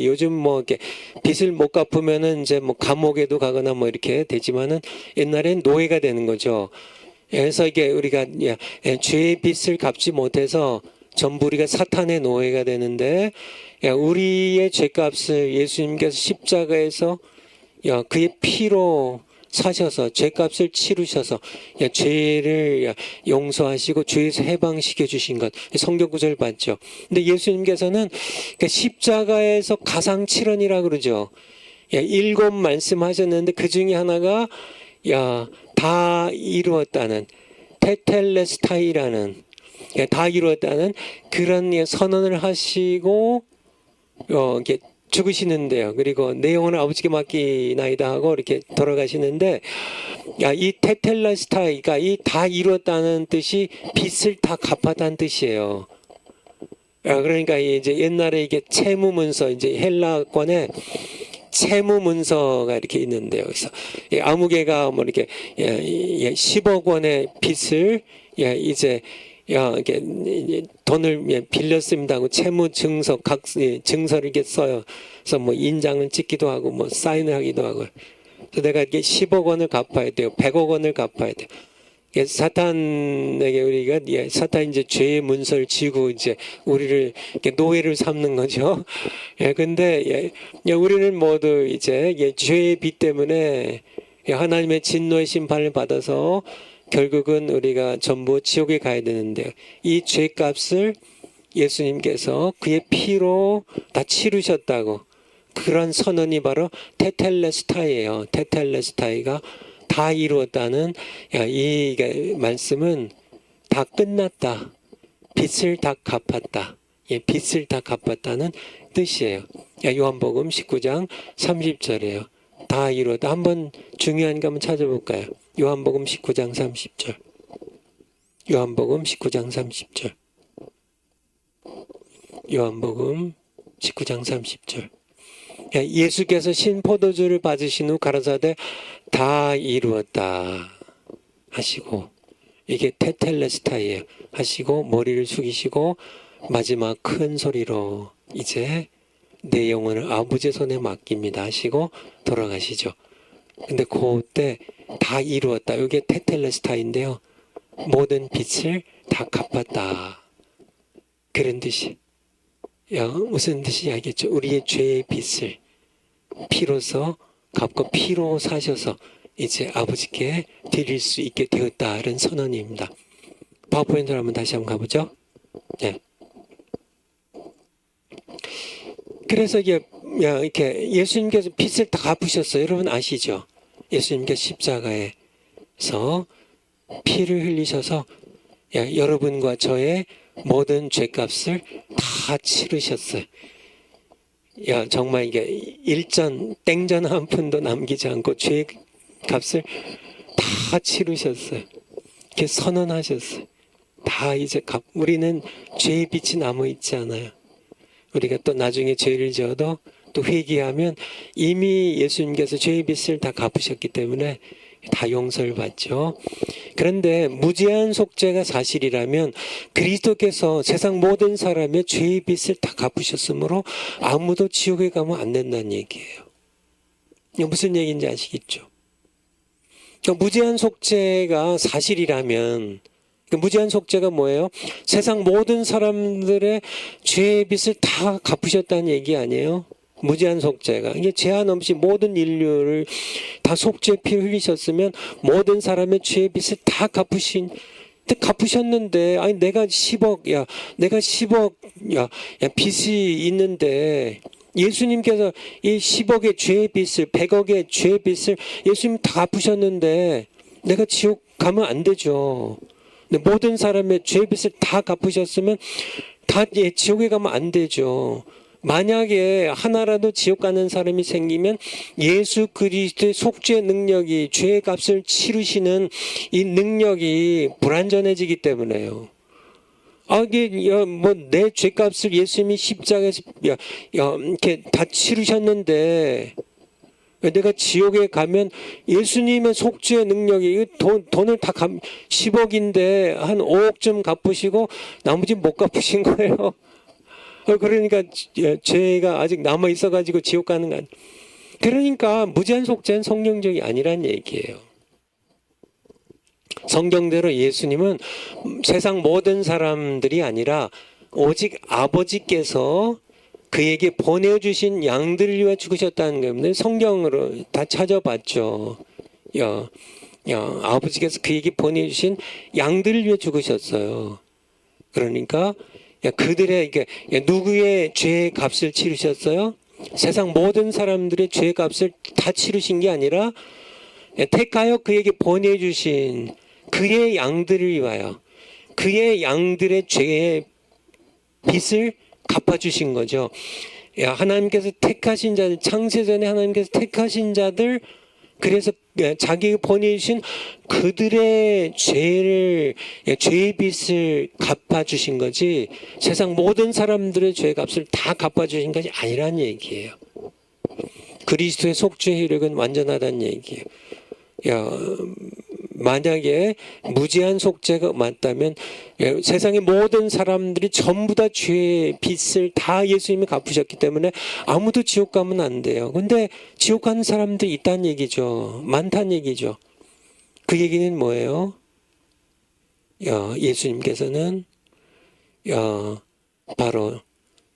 요즘 뭐 이렇게 빚을 못 갚으면은 이제 뭐 감옥에도 가거나 뭐 이렇게 되지만은 옛날엔 노예가 되는 거죠. 그래서 이게 우리가 죄의 빚을 갚지 못해서 전부 우리가 사탄의 노예가 되는데, 우리의 죄값을 예수님께서 십자가에서 그의 피로 사셔서 죄값을 치르셔서 죄를 용서하시고 죄에서 해방시켜 주신 것, 성경 구절 봤죠. 근데 예수님께서는 십자가에서 가상칠언이라고 그러죠. 7 말씀하셨는데 그 중에 하나가 다 이루었다는, 테텔레스타이라는, 다 이루었다는 그런 선언을 하시고 이렇게 죽으시는데요. 그리고 내 영혼을 아버지께 맡기나이다 하고 이렇게 돌아가시는데, 이 테텔레스타이가 이 다 이루었다는 뜻이 빚을 다 갚았다는 뜻이에요. 그러니까 이제 옛날에 이게 채무문서, 이제 헬라권에 채무문서가 이렇게 있는데요. 그래서 아무개가 뭐 이렇게 10억 원의 빚을 이제 이렇게 돈을 빌렸습니다 하고 채무 증서, 각 증서를 이렇게 써요. 그래서 뭐 인장을 찍기도 하고 뭐 사인을 하기도 하고. 그래서 내가 이렇게 10억 원을 갚아야 돼요. 100억 원을 갚아야 돼요. 사탄에게 우리가 사탄 이제 죄의 문서를 지고 이제 우리를 이렇게 노예를 삼는 거죠. 근데 우리는 모두 이제 죄의 빚 때문에 하나님의 진노의 심판을 받아서 결국은 우리가 전부 지옥에 가야 되는데, 이 죄값을 예수님께서 그의 피로 다 치르셨다고, 그런 선언이 바로 테텔레스타이예요. 테텔레스타이가 다 이루었다는, 이 말씀은 다 끝났다, 빚을 다 갚았다, 빚을 다 갚았다는 뜻이에요. 요한복음 19장 30절이에요. 다 이루었다. 한번 중요한 거 한번 찾아볼까요? 요한복음 19장 30절. 요한복음 19장 30절. 요한복음 19장 30절. 예수께서 신포도주를 받으신 후 가라사대 다 이루었다 하시고, 이게 테텔레스타이에요. 하시고 머리를 숙이시고 마지막 큰 소리로 이제 내 영혼을 아버지의 손에 맡깁니다 하시고 돌아가시죠. 근데 그때 다 이루었다, 이게 테텔레스타인데요, 모든 빚을 다 갚았다, 그런 뜻이. 무슨 뜻이 알겠죠? 우리의 죄의 빚을 피로서 갚고 피로 사셔서 이제 아버지께 드릴 수 있게 되었다는 선언입니다. 파워포인트를 한번 다시 한번 가보죠. 네. 그래서 이렇게 예수님께서 빚을 다 갚으셨어요. 여러분 아시죠? 예수님께서 십자가에서 피를 흘리셔서 여러분과 저의 모든 죄값을 다 치르셨어요. 정말 이게 땡전 한 푼도 남기지 않고 죄값을 다 치르셨어요. 이렇게 선언하셨어요. 다 이제 우리는 죄의 빚이 남아 있지 않아요. 우리가 또 나중에 죄를 지어도 또 회개하면 이미 예수님께서 죄의 빚을 다 갚으셨기 때문에 다 용서를 받죠. 그런데 무제한 속죄가 사실이라면 그리스도께서 세상 모든 사람의 죄의 빚을 다 갚으셨으므로 아무도 지옥에 가면 안 된다는 얘기예요. 무슨 얘기인지 아시겠죠? 무제한 속죄가 사실이라면, 무제한 속죄가 뭐예요? 세상 모든 사람들의 죄의 빚을 다 갚으셨다는 얘기 아니에요? 무제한 속죄가, 이게 제한 없이 모든 인류를 다 속죄 피 흘리셨으면 모든 사람의 죄의 빚을 다 갚으셨는데, 아니 내가 10억 빚이 있는데 예수님께서 이 10억의 죄의 빚을, 100억의 죄의 빚을 예수님 다 갚으셨는데 내가 지옥 가면 안 되죠. 근데 모든 사람의 죄의 빚을 다 갚으셨으면 다 지옥에 가면 안 되죠. 만약에 하나라도 지옥 가는 사람이 생기면 예수 그리스도의 속죄 능력이, 죄의 값을 치르시는 이 능력이 불완전해지기 때문에요. 이게 내 죄값을 예수님이 십자가에서 이렇게 다 치르셨는데 내가 지옥에 가면 예수님의 속죄의 능력이 돈을 다 10억인데 한 5억쯤 갚으시고 나머지 못 갚으신 거예요. 그러니까 죄가 아직 남아 있어가지고 지옥 가는 거 아니에요. 그러니까 무제한 속죄는 성경적이 아니란 얘기예요. 성경대로 예수님은 세상 모든 사람들이 아니라 오직 아버지께서 그에게 보내주신 양들을 위해 죽으셨다는 겁니다. 성경으로 다 찾아봤죠. 아버지께서 그에게 보내주신 양들을 위해 죽으셨어요. 그러니까 그들의 누구의 죄의 값을 치르셨어요? 세상 모든 사람들의 죄의 값을 다 치르신 게 아니라 택하여 그에게 보내주신 그의 양들을 위하여 그의 양들의 죄의 빚을 갚아주신 거죠. 하나님께서 택하신 자들, 창세전에 하나님께서 택하신 자들, 그래서 자기가 보내주신 그들의 죄의 빚을 갚아주신 거지 세상 모든 사람들의 죄 값을 다 갚아주신 것이 아니란 얘기예요. 그리스도의 속죄의 력은 완전하다는 얘기예요. 만약에 무제한 속죄가 맞다면 세상의 모든 사람들이 전부 다 죄의 빚을 다 예수님이 갚으셨기 때문에 아무도 지옥 가면 안 돼요. 근데 지옥 가는 사람들이 있다는 얘기죠. 많다는 얘기죠. 그 얘기는 뭐예요? 예수님께서는 바로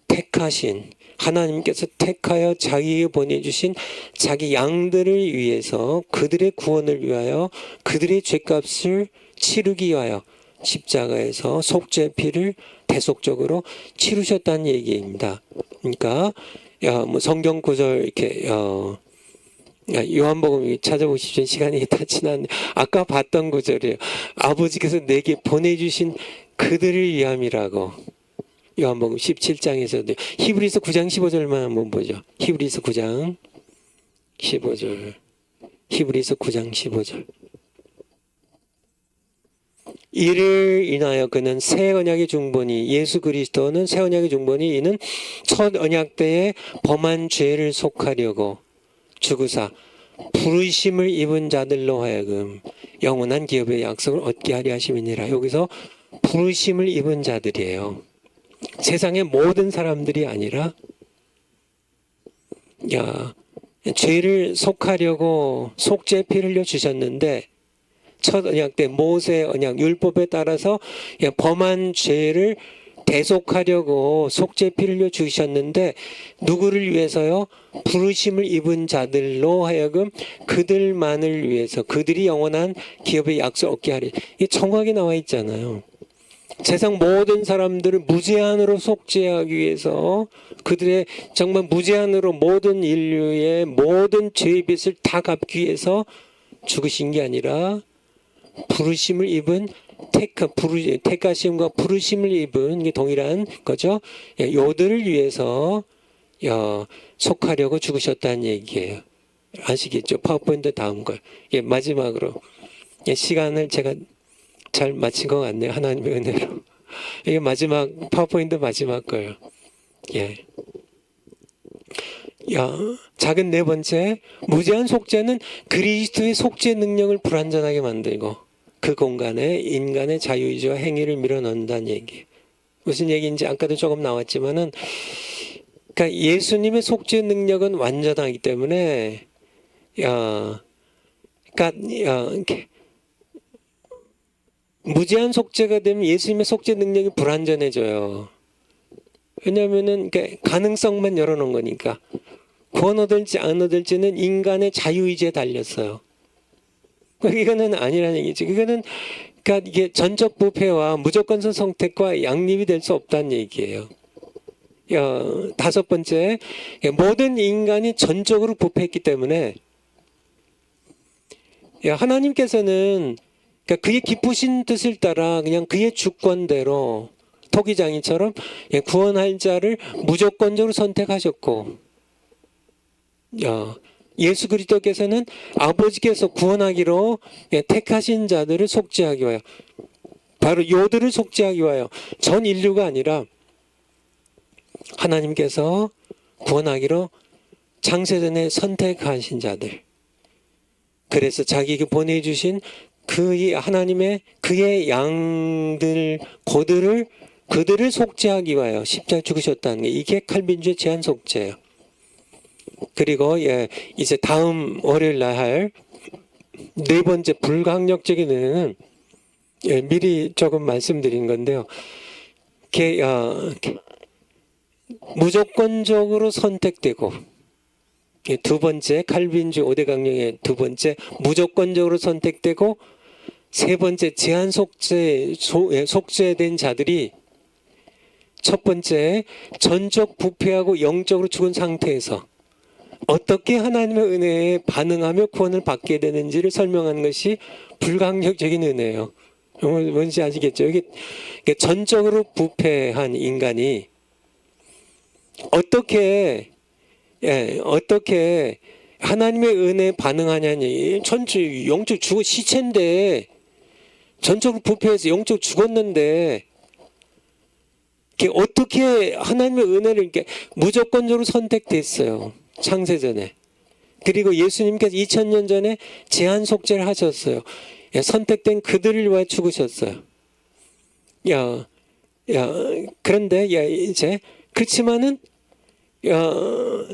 택하신 하나님께서 택하여 자기에게 보내주신 자기 양들을 위해서 그들의 구원을 위하여 그들의 죄값을 치르기 위하여 십자가에서 속죄 피를 대속적으로 치르셨다는 얘기입니다. 그러니까 뭐 성경 구절 이렇게 요한복음 찾아보십시오. 시간이 다 지났는데 아까 봤던 구절이에요. 아버지께서 내게 보내주신 그들을 위함이라고. 요한복음 17장에서도 히브리서 9장 15절만 한번 보죠. 히브리서 9장 15절. 히브리서 9장 15절. 이를 인하여 그는 새 언약의 중보니 예수 그리스도는 새 언약의 중보니 이는 첫 언약 때에 범한 죄를 속하려고 죽으사 부르심을 입은 자들로 하여금 영원한 기업의 약속을 얻게 하려 하심이니라. 여기서 부르심을 입은 자들이에요. 세상의 모든 사람들이 아니라 죄를 속하려고 속죄 피를 흘려 주셨는데 첫 언약 때 모세 언약 율법에 따라서 범한 죄를 대속하려고 속죄 피를 흘려 주셨는데 누구를 위해서요? 부르심을 입은 자들로 하여금 그들만을 위해서 그들이 영원한 기업의 약속을 얻게 하리. 이게 정확히 나와 있잖아요. 세상 모든 사람들을 무제한으로 속죄하기 위해서 그들의 정말 무제한으로 모든 인류의 모든 죄의 빚을 다 갚기 위해서 죽으신 게 아니라 부르심을 입은 택하심과 부르심을 입은 게 동일한 거죠. 요들을 위해서 속하려고 죽으셨다는 얘기예요. 아시겠죠? 파워포인트 다음 걸. 마지막으로 시간을 제가 잘 마친 것 같네요. 하나님의 은혜로. 이게 마지막 파워포인트 마지막 거예요. 작은 네 번째, 무제한 속죄는 그리스도의 속죄 능력을 불완전하게 만들고 그 공간에 인간의 자유의지와 행위를 밀어넣는다는 얘기예요. 무슨 얘기인지 아까도 조금 나왔지만은, 그러니까 예수님의 속죄 능력은 완전하기 때문에, 무제한 속죄가 되면 예수님의 속죄 능력이 불완전해져요. 왜냐하면은 가능성만 열어놓은 거니까. 구원 얻을지 안 얻을지는 인간의 자유의지에 달렸어요. 이거는 아니라는 얘기죠. 이거는 이게 전적 부패와 무조건성 선택과 양립이 될 수 없다는 얘기예요. 다섯 번째, 모든 인간이 전적으로 부패했기 때문에 하나님께서는 그의 기쁘신 뜻을 따라 그냥 그의 주권대로 토기장이처럼 구원할 자를 무조건적으로 선택하셨고, 예수 그리스도께서는 아버지께서 구원하기로 택하신 자들을 속죄하기 위하여, 바로 요들을 속죄하기 위하여 전 인류가 아니라 하나님께서 구원하기로 창세전에 선택하신 자들, 그래서 자기에게 보내주신 그의 하나님의 그의 양들 그들을 속죄하기 위하여 십자가에 죽으셨다는 게 이게 칼빈주의 제한 속죄예요. 그리고 이제 다음 월요일 날 할 네 번째 불강력적인 은혜는 미리 조금 말씀드린 건데요. 무조건적으로 선택되고, 두 번째 칼빈주 5대 강령의 두 번째 무조건적으로 선택되고, 세 번째 제한 속죄된 자들이 첫 번째 전적 부패하고 영적으로 죽은 상태에서 어떻게 하나님의 은혜에 반응하며 구원을 받게 되는지를 설명하는 것이 불강력적인 은혜예요. 뭔지 아시겠죠? 이게 전적으로 부패한 인간이 어떻게 하나님의 은혜에 반응하냐니, 영적 죽은 시체인데, 전적으로 부패해서 영적 죽었는데, 어떻게 하나님의 은혜를 이렇게 무조건적으로 선택됐어요. 창세전에. 그리고 예수님께서 2000년 전에 제한 속죄를 하셨어요. 선택된 그들을 위해 죽으셨어요. 그런데 이제 그렇지만은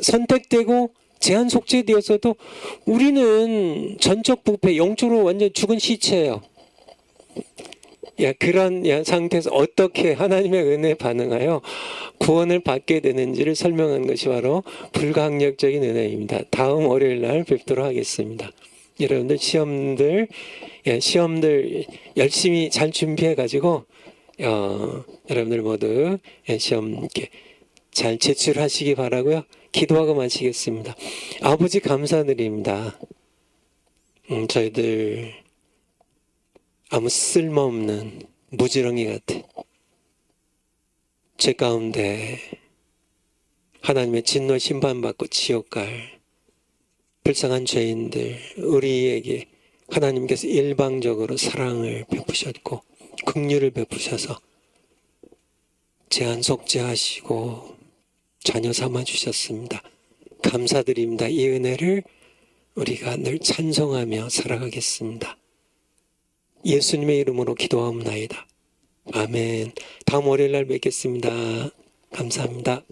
선택되고 제한 속죄되었어도 우리는 전적 부패, 영적으로 완전 죽은 시체예요. 그런 상태에서 어떻게 하나님의 은혜에 반응하여 구원을 받게 되는지를 설명한 것이 바로 불강력적인 은혜입니다. 다음 월요일 날 뵙도록 하겠습니다. 여러분들 시험들 열심히 잘 준비해 가지고 여러분들 모두 시험 이렇게 잘 제출하시기 바라고요. 기도하고 마치겠습니다. 아버지 감사드립니다. 저희들 아무 쓸모없는 무지렁이 같아. 죄 가운데 하나님의 진노 심판받고 지옥 갈 불쌍한 죄인들, 우리에게 하나님께서 일방적으로 사랑을 베푸셨고 긍휼을 베푸셔서 제한 속죄하시고 자녀 삼아 주셨습니다. 감사드립니다. 이 은혜를 우리가 늘 찬송하며 살아가겠습니다. 예수님의 이름으로 기도하옵나이다. 아멘. 다음 월요일 날 뵙겠습니다. 감사합니다.